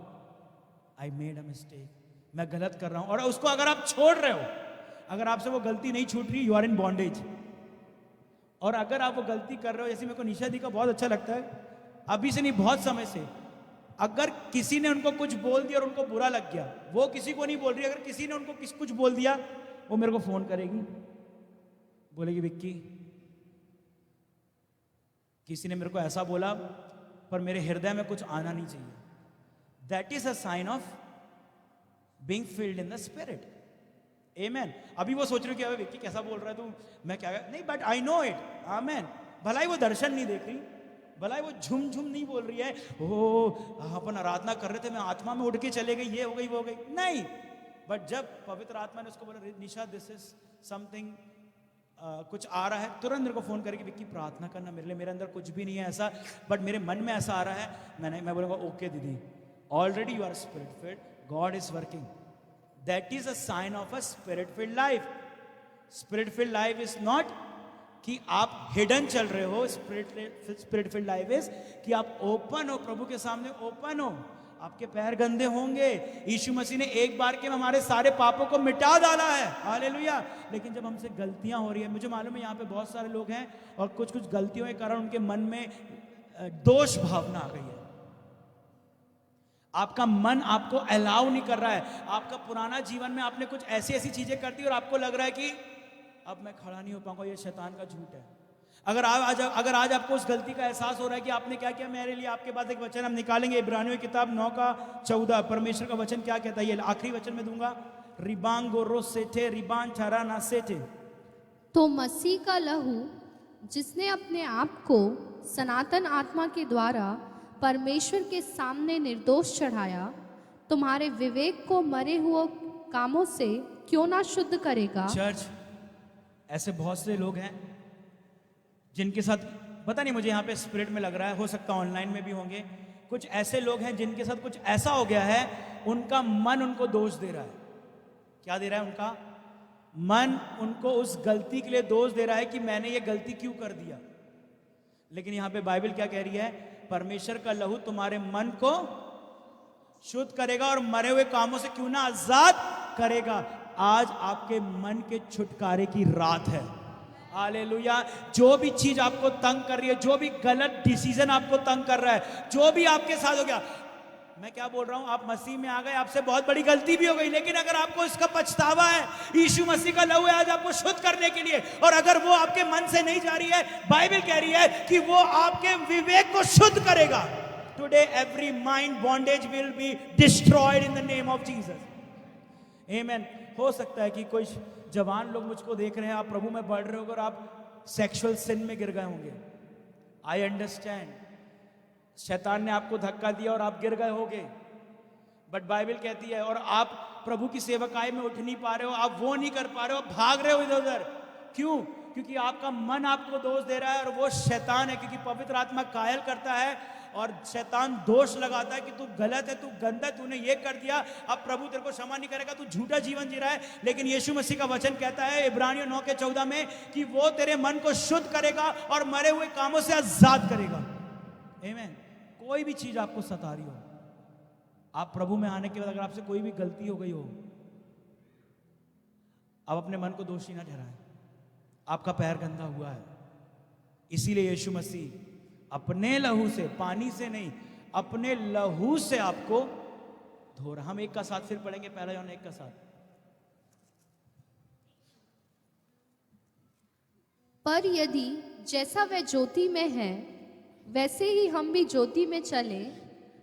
I made a mistake, मैं गलत कर रहा हूं। और उसको अगर आप छोड़ रहे हो, अगर आपसे वो गलती नहीं छूट रही, यू आर इन बॉन्डेज। और अगर आप वो गलती कर रहे हो, जैसे मेरे को निशा दी का बहुत अच्छा लगता है, अभी से नहीं बहुत समय से, अगर किसी ने उनको कुछ बोल दिया और उनको बुरा लग गया, वो किसी को नहीं बोल रही, अगर किसी ने उनको कुछ बोल दिया, वो मेरे को फोन करेगी, बोलेगी विक्की किसी ने मेरे को ऐसा बोला पर मेरे हृदय में कुछ आना नहीं चाहिए। That is a sign of being filled in the spirit. Amen. अभी वो सोच रही हो कि अबे विक्की कैसा बोल रहा है तू, मैं क्या नहीं, बट आई नो इट। आमेन। भलाई वो दर्शन नहीं देख रही, भलाई वो झुम झुम नहीं बोल रही है, ओ अपन आराधना कर रहे थे, मैं आत्मा में उठ के चले गई, ये हो गई वो हो गई, नहीं। बट जब पवित्र आत्मा ने उसको बोला निशा दिस इज समथिंग, कुछ आ रहा है, तुरंत मेरे को फोन करके विक्की प्रार्थना करना मेरे लिए, मेरे अंदर कुछ भी नहीं है ऐसा, बट मेरे मन में ऐसा आ रहा है, मैं बोलूँगा ओके दीदी, already you are spirit filled, God is working. That is a sign of a spirit filled life. Spirit filled life is not कि आप हिडन चल रहे हो, स्पिरिट फिल्ड लाइफ इज कि आप ओपन हो, प्रभु के सामने ओपन हो। आपके पैर गंदे होंगे, यीशु मसीह ने एक बार के हमारे सारे पापों को मिटा डाला है, हालेलुया। लेकिन जब हमसे गलतियां हो रही है, मुझे मालूम है यहाँ पे बहुत सारे लोग हैं और कुछ कुछ गलतियों के कारण उनके मन में दोष भावना आ गई है, आपका मन आपको अलाउ नहीं कर रहा है, आपका पुराना जीवन में आपने कुछ ऐसी ऐसी चीजें कर दी और आपको लग रहा है कि अब मैं खड़ा नहीं हो पाऊंगा, ये शैतान का झूठ है। अगर आज आपको उस गलती का एहसास हो रहा है कि आपने क्या किया, मेरे लिए आपके पास एक वचन हम निकालेंगे, इब्रानियों की किताब 9:14, परमेश्वर का वचन क्या कहता है, ये आखिरी वचन में दूंगा, रिबांगो रोसेठे रिबान छारा ना सेठे। तो मसीह का लहू जिसने अपने आप को सनातन आत्मा के द्वारा परमेश्वर के सामने निर्दोष चढ़ाया, तुम्हारे विवेक को मरे हुए कामों से क्यों ना शुद्ध करेगा। चर्च, ऐसे बहुत से लोग हैं जिनके साथ, पता नहीं मुझे यहाँ पे स्पिरिट में लग रहा है, हो सकता है ऑनलाइन में भी होंगे, कुछ ऐसे लोग हैं जिनके साथ कुछ ऐसा हो गया है, उनका मन उनको दोष दे रहा है। क्या दे रहा है? उनका मन उनको उस गलती के लिए दोष दे रहा है कि मैंने ये गलती क्यों कर दिया। लेकिन यहाँ पे बाइबल क्या कह रही है, परमेश्वर का लहू तुम्हारे मन को शुद्ध करेगा और मरे हुए कामों से क्यों ना आजाद करेगा। आज आपके मन के छुटकारे की रात है, हालेलुया। जो भी चीज आपको तंग कर रही है, जो भी गलत डिसीजन आपको तंग कर रहा है, जो भी आपके साथ हो गया, मैं क्या बोल रहा हूं, आप मसीह में आ गए, आपसे बहुत बड़ी गलती भी हो गई, लेकिन अगर आपको इसका पछतावा है, यीशु मसीह का लहू है आज आपको शुद्ध करने के लिए, और अगर वो आपके मन से नहीं जा रही है, बाइबल कह रही है कि वो आपके विवेक को शुद्ध करेगा। Today every mind bondage will be destroyed in the name of Jesus, amen. हो सकता है कि कोई जवान लोग मुझको देख रहे हैं, आप प्रभु में बढ़ रहे हो और आप सेक्सुअल सिन में गिर गए होंगे, आई अंडरस्टैंड, शैतान ने आपको धक्का दिया और आप गिर गए होंगे, बट बाइबल कहती है, और आप प्रभु की सेवकाई में उठ नहीं पा रहे हो, आप वो नहीं कर पा रहे हो, भाग रहे हो इधर उधर, क्यों? क्योंकि आपका मन आपको दोष दे रहा है और वो शैतान है, क्योंकि पवित्र आत्मा कायल करता है और शैतान दोष लगाता है कि तू गलत है, तू गंदा है, तूने ये कर दिया, अब प्रभु तेरे को क्षमा नहीं करेगा, तू झूठा जीवन जी रहा है। लेकिन यीशु मसीह का वचन कहता है इब्रानियों 9:14 में कि वो तेरे मन को शुद्ध करेगा और मरे हुए कामों से आजाद करेगा, आमीन। कोई भी चीज आपको सता रही हो, आप प्रभु में आने के बाद अगर आपसे कोई भी गलती हो गई हो, आप अपने मन को दोषी ना ठहराएं, आपका पैर गंदा हुआ है, इसीलिए यीशु मसीह अपने लहू से, पानी से नहीं, अपने लहू से आपको धो रहा। हम एक का साथ फिर पढ़ेंगे, पहला यूहन्ना 1 का साथ। पर यदि जैसा वह ज्योति में है वैसे ही हम भी ज्योति में चले,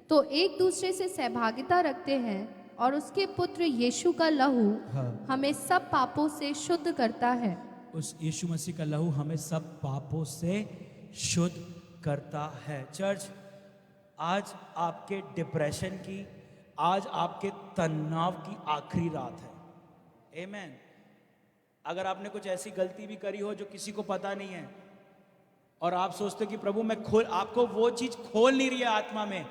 तो एक दूसरे से सहभागिता रखते हैं, और उसके पुत्र यीशु का लहू हमें सब पापों से शुद्ध करता है। उस यीशु मसीह का लहू हमें सब पापों से शुद्ध करता है। चर्च, आज आपके डिप्रेशन की, आज आपके तनाव की आखिरी रात है, आमेन। अगर आपने कुछ ऐसी गलती भी करी हो जो किसी को पता नहीं है और आप सोचते कि प्रभु मैं आपको वो चीज खोल नहीं रही है, आत्मा में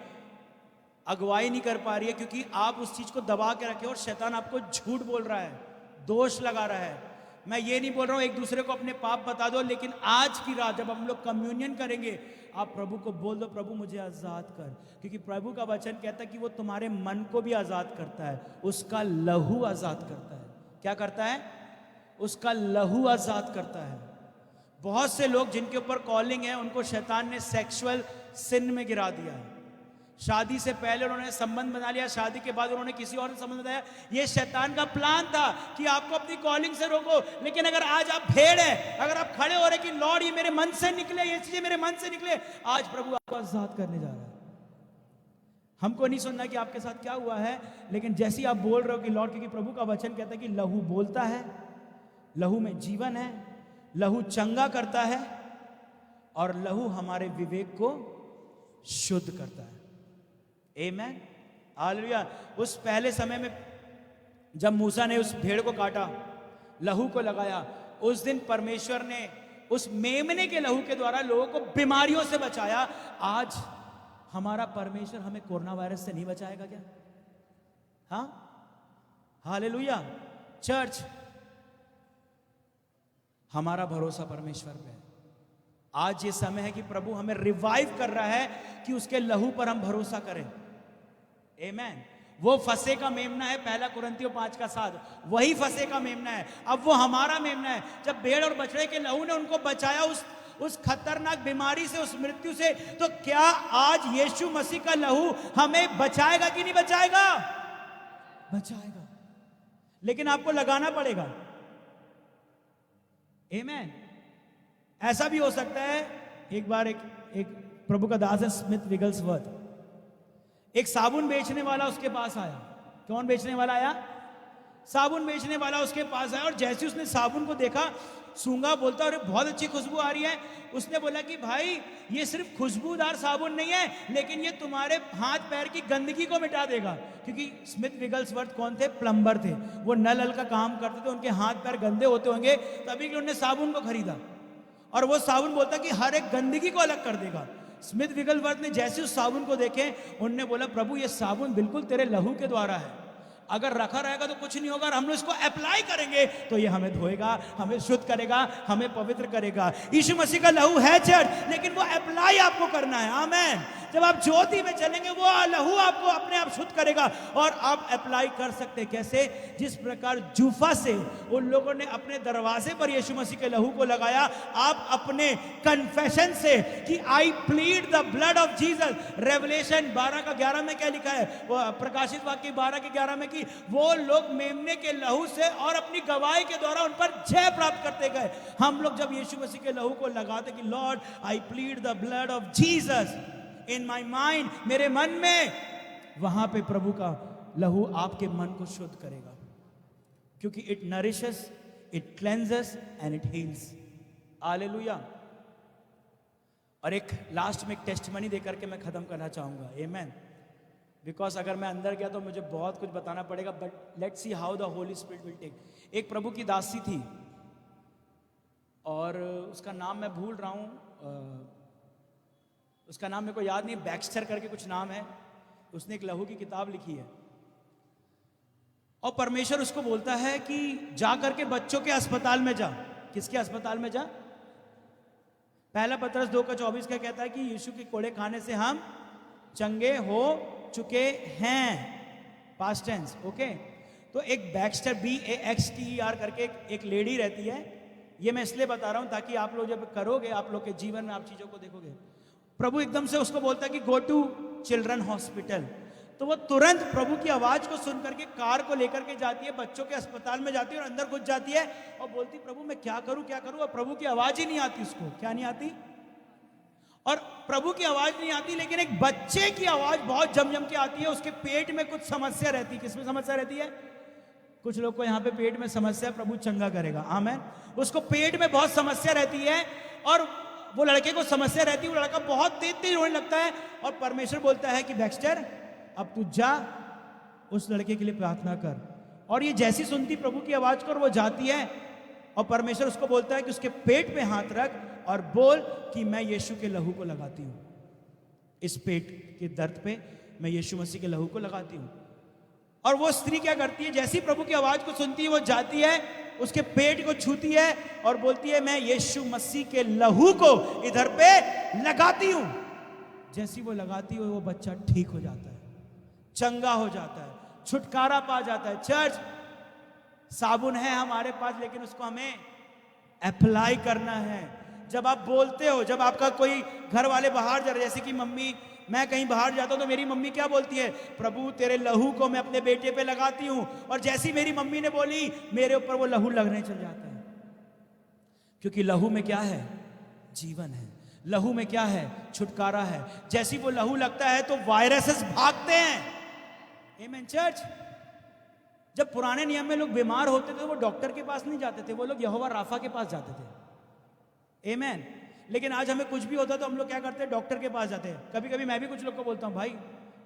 अगुवाई नहीं कर पा रही है, क्योंकि आप उस चीज को दबा के रखे और शैतान आपको झूठ बोल रहा है, दोष लगा रहा है। मैं ये नहीं बोल रहा हूं एक दूसरे को अपने पाप बता दो, लेकिन आज की रात जब हम लोग कम्युनियन करेंगे, आप प्रभु को बोल दो, प्रभु मुझे आजाद कर, क्योंकि प्रभु का वचन कहता है कि वो तुम्हारे मन को भी आजाद करता है, उसका लहू आजाद करता है। क्या करता है? उसका लहू आजाद करता है। बहुत से लोग जिनके ऊपर कॉलिंग है, उनको शैतान ने सेक्सुअल सिन में गिरा दिया है। शादी से पहले उन्होंने संबंध बना लिया, शादी के बाद उन्होंने किसी और से संबंध बनाया। ये शैतान का प्लान था कि आपको अपनी कॉलिंग से रोको। लेकिन अगर आज आप भेड़ है, अगर आप खड़े हो रहे कि लॉर्ड ये मेरे मन से निकले, ये चीजें मेरे मन से निकले, आज प्रभु आपको आजाद करने जा रहा है। हमको नहीं सुनना कि आपके साथ क्या हुआ है, लेकिन जैसे ही आप बोल रहे हो कि लॉर्ड, क्योंकि प्रभु का वचन कहता है कि लहू बोलता है, लहू में जीवन है, लहू चंगा करता है, और लहू हमारे विवेक को शुद्ध करता है। आमेन, हालेलुया। उस पहले समय में जब मूसा ने उस भेड़ को काटा, लहू को लगाया, उस दिन परमेश्वर ने उस मेमने के लहू के द्वारा लोगों को बीमारियों से बचाया। आज हमारा परमेश्वर हमें कोरोना वायरस से नहीं बचाएगा क्या? हाँ, हालेलुया। चर्च, हमारा भरोसा परमेश्वर पे है। आज ये समय है कि प्रभु हमें रिवाइव कर रहा है कि उसके लहू पर हम भरोसा करें। आमेन। वो फंसे का मेमना है, 1 कुरिन्थियों 5:7, वही फंसे का मेमना है। अब वो हमारा मेमना है। जब भेड़ और बछड़े के लहू ने उनको बचाया उस खतरनाक बीमारी से, उस मृत्यु से, तो क्या आज यीशु मसीह का लहू हमें बचाएगा कि नहीं बचाएगा? बचाएगा, लेकिन आपको लगाना पड़ेगा। आमेन। ऐसा भी हो सकता है, एक बार एक प्रभु का दास है स्मिथ विगल्सवर्थ, एक साबुन बेचने वाला उसके पास आया। कौन बेचने वाला आया? साबुन बेचने वाला उसके पास आया, और जैसे उसने साबुन को देखा, सूंघा, बोलता अरे बहुत अच्छी खुशबू आ रही है। उसने बोला कि भाई ये सिर्फ खुशबूदार साबुन नहीं है, लेकिन ये तुम्हारे हाथ पैर की गंदगी को मिटा देगा। क्योंकि स्मिथ विगल्सवर्थ कौन थे? प्लम्बर थे। वो नल का काम करते थे, उनके हाथ पैर गंदे होते होंगे, तभी कि उन्होंने साबुन को खरीदा। और वो साबुन बोलता कि हर एक गंदगी को अलग कर देगा। स्मिथ विगलवर्थ ने जैसे उस साबुन को देखे, उन्होंने बोला प्रभु ये साबुन बिल्कुल तेरे लहू के द्वारा है, अगर रखा रहेगा तो कुछ नहीं होगा, और हम लोग इसको अप्लाई करेंगे तो ये हमें धोएगा, हमें शुद्ध करेगा, हमें पवित्र करेगा। यीशु मसीह का लहू है चर्च, लेकिन वो अप्लाई आपको करना है। आमेन। जब आप ज्योति में चलेंगे, वो लहू आपको अपने आप शुद्ध करेगा, और आप अप्लाई कर सकते। कैसे? जिस प्रकार जूफा से उन लोगों ने अपने दरवाजे पर यीशु मसीह के लहू को लगाया, आप अपने कन्फेशन से कि I plead the blood of Jesus, Revelation 12:11 में क्या लिखा है? वो प्रकाशित वाक्य 12:11 में कि वो लोग मेमने के लहू से और अपनी गवाही के द्वारा उन पर जय प्राप्त करते गए। हम लोग जब यीशु मसीह के लहू को लगाते कि Lord I plead the blood of Jesus in my mind, मेरे मन में, वहां पे प्रभु का लहू आपके मन को शुद्ध करेगा, क्योंकि it nourishes, it cleanses and it heels. Hallelujah. और एक लास्ट में एक टेस्टमनी देकर के मैं खत्म करना चाहूंगा। आमेन। बिकॉज अगर मैं अंदर गया तो मुझे बहुत कुछ बताना पड़ेगा, but let's see how the Holi Spirit will take. एक प्रभु की दासी थी, और उसका नाम मैं भूल रहा हूं, उसका नाम मेरे को याद नहीं, बैक्स्टर करके कुछ नाम है। उसने एक लहू की किताब लिखी है, और परमेश्वर उसको बोलता है कि जा करके बच्चों के अस्पताल में जा। किसके अस्पताल में जा? 1 पतरस 2:24 का कहता है कि यीशु के कोड़े खाने से हम चंगे हो चुके हैं, पास्ट टेंस। ओके, तो एक बैक्स्टर, BAXTER करके एक लेडी रहती है। ये मैं इसलिए बता रहा हूं ताकि आप लोग जब करोगे, आप लोग के जीवन में आप चीजों को देखोगे। प्रभु एकदम से उसको बोलता है कि गो टू चिल्ड्रन हॉस्पिटल, तो वो तुरंत प्रभु की आवाज को सुन करके कार को लेकर के जाती है, बच्चों के अस्पताल में जाती है, और अंदर घुस जाती है और बोलती प्रभु मैं क्या करूं क्या करूं, और प्रभु की आवाज ही नहीं आती उसको। क्या नहीं आती? और प्रभु की आवाज नहीं आती, लेकिन एक बच्चे की आवाज बहुत जम के आती है। उसके पेट में कुछ समस्या रहती है। किसमें समस्या रहती है? कुछ लोग को यहाँ पे पेट में समस्या, प्रभु चंगा करेगा। आमेन। उसको पेट में बहुत समस्या रहती है, और वो लड़के को समस्या रहती है, वो लड़का बहुत तेज रोने लगता है, और परमेश्वर बोलता है कि बैक्स्टर अब तू जा, उस लड़के के लिए प्रार्थना कर। और ये जैसी सुनती प्रभु की आवाज को, और वो जाती है, और परमेश्वर उसको बोलता है कि उसके पेट में हाथ रख और बोल कि मैं यीशु के लहू को लगाती हूं, इस पेट के दर्द पे मैं यीशु मसीह के लहू को लगाती हूं। और वो स्त्री क्या करती है? जैसी प्रभु की आवाज को सुनती है, वो जाती है, उसके पेट को छूती है और बोलती है मैं यीशु मसीह के लहू को इधर पे लगाती हूं। जैसी वो लगाती है वो बच्चा ठीक हो जाता है, चंगा हो जाता है, छुटकारा पा जाता है। चर्च, साबुन है हमारे पास, लेकिन उसको हमें अप्लाई करना है। जब आप बोलते हो, जब आपका कोई घर वाले बाहर जा रहे, जैसे कि मम्मी, मैं कहीं बाहर जाता हूं तो मेरी मम्मी क्या बोलती है, प्रभु तेरे लहू को मैं अपने बेटे पे लगाती हूं। और जैसी मेरी मम्मी ने बोली, मेरे ऊपर वो लहू लगने चल जाता है। क्योंकि लहू में क्या है? जीवन है। लहू में क्या है? छुटकारा है। जैसी वो लहू लगता है तो वायरसेस भागते हैं। आमीन चर्च। जब पुराने नियम में लोग बीमार होते थे तो वो डॉक्टर के पास नहीं जाते थे, वो लोग यहोवा राफा के पास जाते थे। आमीन। लेकिन आज हमें कुछ भी होता तो हम लोग क्या करते हैं? डॉक्टर के पास जाते हैं। कभी कभी मैं भी कुछ लोग को बोलता हूं, भाई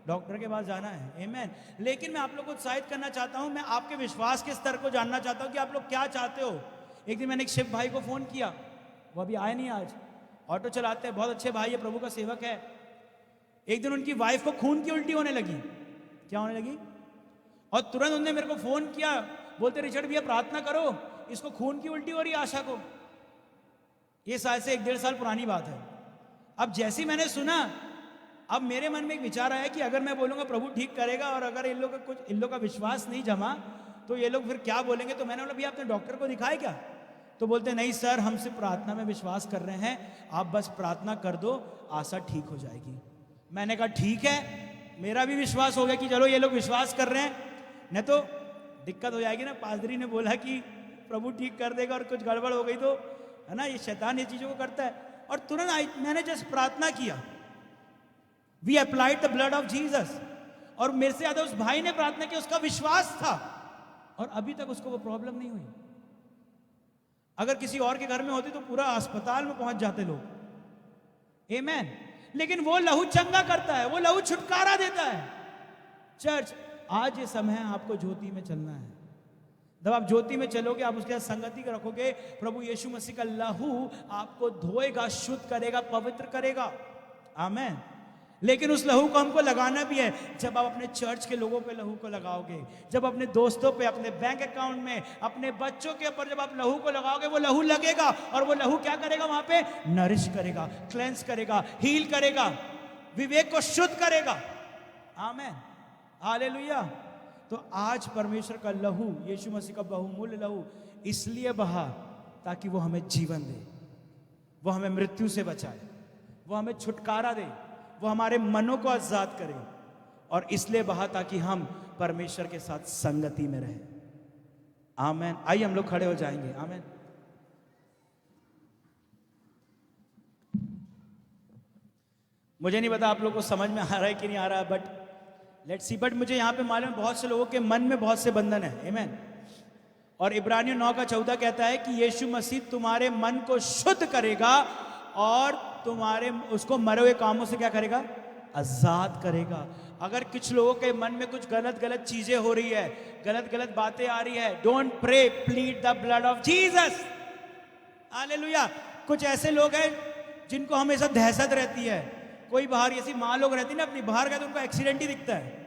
डॉक्टर के पास जाना है। आमीन। लेकिन मैं आप लोग को उत्साहित करना चाहता हूं, मैं आपके विश्वास के स्तर को जानना चाहता हूं कि आप लोग क्या चाहते हो। एक दिन मैंने एक शिव भाई को फोन किया, वो अभी आए नहीं, आज ऑटो चलाते हैं, बहुत अच्छे भाई है, प्रभु का सेवक है। एक दिन उनकी वाइफ को खून की उल्टी होने लगी। क्या होने लगी? और तुरंत उन्होंने मेरे को फोन किया, बोलते रिचर्ड भैया प्रार्थना करो, इसको खून की उल्टी हो रही है आशा को। ये शायद से 1-1.5 साल पुरानी बात है। अब जैसी मैंने सुना, अब मेरे मन में एक विचार आया कि अगर मैं बोलूंगा प्रभु ठीक करेगा, और अगर इन लोग का विश्वास नहीं जमा तो ये लोग फिर क्या बोलेंगे। तो मैंने बोला भैया आपने डॉक्टर को दिखाया क्या? तो बोलते नहीं सर, हम सिर्फ प्रार्थना में विश्वास कर रहे हैं, आप बस प्रार्थना कर दो, आशा ठीक हो जाएगी। मैंने कहा ठीक है, मेरा भी विश्वास हो गया कि चलो ये लोग विश्वास कर रहे हैं, नहीं तो दिक्कत हो जाएगी ना। पादरी ने बोला कि प्रभु ठीक कर देगा और कुछ गड़बड़ हो गई तो, है ना, ये शैतान ये चीजों को करता है। और तुरंत मैंने जस्ट प्रार्थना किया, we applied the blood of Jesus, और मेरे से ज्यादा उस भाई ने प्रार्थना की, उसका विश्वास था, और अभी तक उसको वो प्रॉब्लम नहीं हुई। अगर किसी और के घर में होती तो पूरा अस्पताल में पहुंच जाते लोग। आमीन। लेकिन वो लहू चंगा करता है, वो लहू छुटकारा देता है। चर्च, आज ये समय है आपको ज्योति में चलना है। जब आप ज्योति में चलोगे, आप उसके साथ संगति रखोगे, प्रभु यीशु मसीह का लहू आपको धोएगा, शुद्ध करेगा, पवित्र करेगा। आमीन। लेकिन उस लहू को हमको लगाना भी है। जब आप अपने चर्च के लोगों पे लहू को लगाओगे, जब अपने दोस्तों पे, अपने बैंक अकाउंट में, अपने बच्चों के ऊपर जब आप लहू को लगाओगे, वो लहू लगेगा, और वो लहू क्या करेगा? वहां पे नरिश करेगा, क्लेंस करेगा, हील करेगा, विवेक को शुद्ध करेगा। आमीन, हालेलुया। तो आज परमेश्वर का लहू, यीशु मसीह का बहुमूल्य लहू इसलिए बहा ताकि वो हमें जीवन दे, वो हमें मृत्यु से बचाए, वो हमें छुटकारा दे, वो हमारे मनों को आजाद करे, और इसलिए बहा ताकि हम परमेश्वर के साथ संगति में रहें। आमीन। आइए हम लोग खड़े हो जाएंगे। आमीन। मुझे नहीं पता आप लोग को समझ में आ रहा है कि नहीं आ रहा है, बट लेट्स सी। बट मुझे यहां पे मालूम है बहुत से लोगों के मन में बहुत से बंधन है। आमीन। और इब्रानियों 9:14 कहता है कि यीशु मसीह तुम्हारे मन को शुद्ध करेगा और तुम्हारे उसको मरे हुए कामों से क्या करेगा? आजाद करेगा। अगर कुछ लोगों के मन में कुछ गलत गलत चीजें हो रही है, गलत गलत बातें आ रही है, don't pray, plead the blood of Jesus. Hallelujah. कुछ ऐसे लोग हैं जिनको हमेशा दहशत रहती है, कोई बाहर ऐसी माँ लोग रहती है ना अपनी, बाहर गए तो उनको एक्सीडेंट ही दिखता है।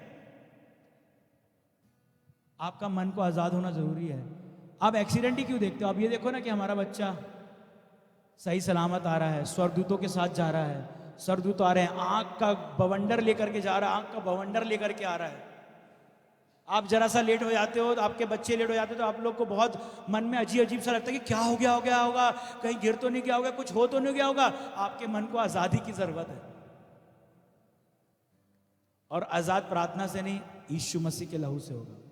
आपका मन को आजाद होना जरूरी है। आप एक्सीडेंट ही क्यों देखते हो? आप ये देखो ना कि हमारा बच्चा सही सलामत आ रहा है, स्वर्गदूतों के साथ जा रहा है, स्वर्गदूत आ रहे हैं, आंख का बवंडर लेकर के जा रहा है, आंख का बवंडर लेकर के आ रहा है। आप जरा सा लेट हो जाते हो, आपके बच्चे लेट हो जाते हो, तो आप लोग को बहुत मन में अजीब अजीब सा लगता है कि क्या हो गया होगा, कहीं गिर तो नहीं गया होगा, कुछ हो तो नहीं गया होगा। आपके मन को आजादी की जरूरत है, और आजाद प्रार्थना से नहीं, यीशु मसीह के लहू से होगा।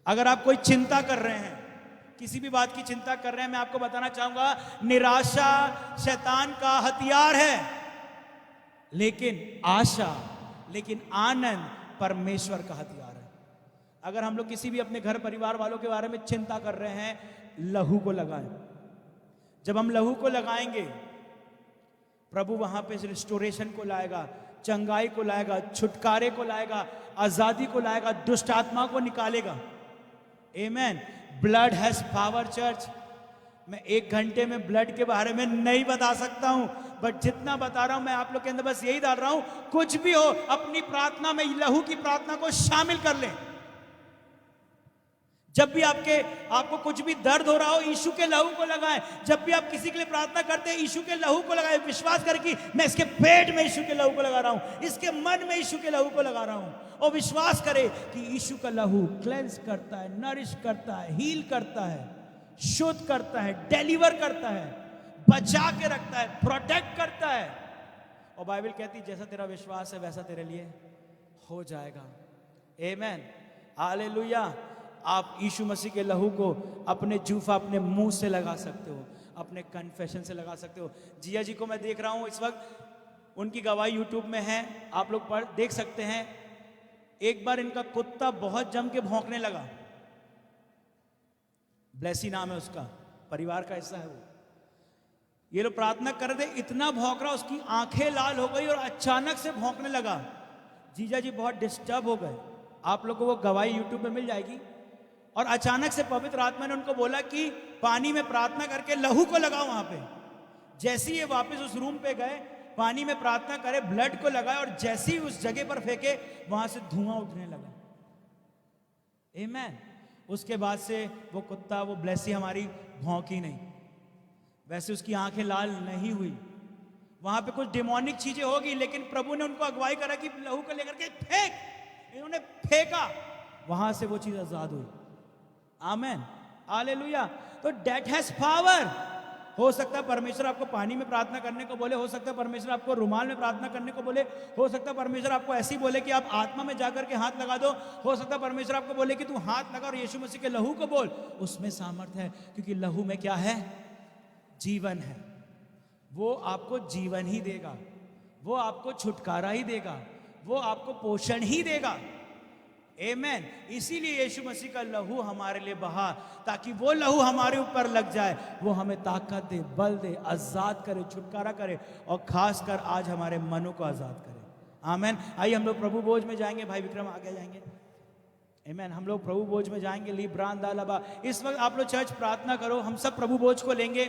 अगर आप कोई चिंता कर रहे हैं, किसी भी बात की चिंता कर रहे हैं, मैं आपको बताना चाहूंगा, निराशा शैतान का हथियार है, लेकिन आशा, लेकिन आनंद परमेश्वर का हथियार है। अगर हम लोग किसी भी अपने घर परिवार वालों के बारे में चिंता कर रहे हैं, लहू को लगाएं। जब हम लहू को लगाएंगे, प्रभु वहां पे रिस्टोरेशन को लाएगा, चंगाई को लाएगा, छुटकारे को लाएगा, आजादी को लाएगा, दुष्ट आत्मा को निकालेगा। आमीन। Blood has power. चर्च, मैं 1 घंटे में ब्लड के बारे में नहीं बता सकता हूं, बट जितना बता रहा हूं मैं आप लोग के अंदर बस यही डाल रहा हूं, कुछ भी हो अपनी प्रार्थना में लहू की प्रार्थना को शामिल कर लें। जब भी आपको कुछ भी दर्द हो रहा हो, यीशु के लहू को लगाएं। जब भी आप किसी के लिए प्रार्थना करते हैं, यीशु के लहू को लगाएं। विश्वास करें कि मैं इसके पेट में यीशु के लहू को लगा रहा हूं, इसके मन में यीशु के लहू को लगा रहा हूं। और विश्वास करें कि यीशु का लहू क्लेंस करता है, नरिश करता है, हील करता है, शुद्ध करता है, डिलीवर करता है, बचा के रखता है, प्रोटेक्ट करता है। और बाइबल कहती है जैसा तेरा विश्वास है वैसा तेरे लिए हो जाएगा। आमेन, हालेलुया। आप यीशु मसीह के लहू को अपने जूफा, अपने मुंह से लगा सकते हो, अपने कन्फेशन से लगा सकते हो। जिया जी को मैं देख रहा हूं इस वक्त, उनकी गवाही यूट्यूब में है, आप लोग देख सकते हैं। एक बार इनका कुत्ता बहुत जम के भौंकने लगा, ब्लेसी नाम है उसका, परिवार का हिस्सा है वो। ये लोग प्रार्थना कर रहे थे, इतना भौंक रहा, उसकी आंखें लाल हो गई और अचानक से भौंकने लगा। जीजा जी बहुत डिस्टर्ब हो गए। आप लोगों को वो गवाही यूट्यूब में मिल जाएगी। और अचानक से पवित्र आत्मा ने उनको बोला कि पानी में प्रार्थना करके लहू को लगाओ वहां पे। जैसे ही ये वापस उस रूम पे गए, पानी में प्रार्थना करे, ब्लड को लगाए, और जैसे ही उस जगह पर फेंके, वहां से धुआं उठने लगा। आमेन। उसके बाद से वो कुत्ता, वो ब्लेसी हमारी भौंकी नहीं, वैसे उसकी आंखें लाल नहीं हुई। वहां पे कुछ डिमोनिक चीजें होगी, लेकिन प्रभु ने उनको अगुवाई करा कि लहू को लेकर के फेंक। इन्होंने फेंका, वहां से वो चीज आजाद हुई। आमेन, हालेलुया। तो डेट हैज पावर। हो सकता है परमेश्वर आपको पानी में प्रार्थना करने को बोले, हो सकता है परमेश्वर आपको रुमाल में प्रार्थना करने को बोले, हो सकता है परमेश्वर आपको ऐसी बोले कि आप आत्मा में जाकर के हाथ लगा दो, हो सकता है परमेश्वर आपको बोले कि तू हाथ लगा और यीशु मसीह के लहू को बोल। उसमें सामर्थ है, क्योंकि लहू में क्या है? जीवन है। वो आपको जीवन ही देगा, वो आपको छुटकारा ही देगा, वो आपको पोषण ही देगा। आमेन। इसीलिए यीशु मसीह का लहू हमारे लिए बहा, ताकि वो लहू हमारे ऊपर लग जाए, वो हमें ताकत दे, बल दे, आजाद करे, छुटकारा करे, और खासकर आज हमारे मनों को आजाद करे। आमेन। आइए हम लोग प्रभु भोज में जाएंगे। भाई विक्रम आगे जाएंगे। आमेन। हम लोग प्रभु भोज में जाएंगे। ली ब्रांड दालाबा। इस वक्त आप लोग चर्च प्रार्थना करो, हम सब प्रभु भोज को लेंगे।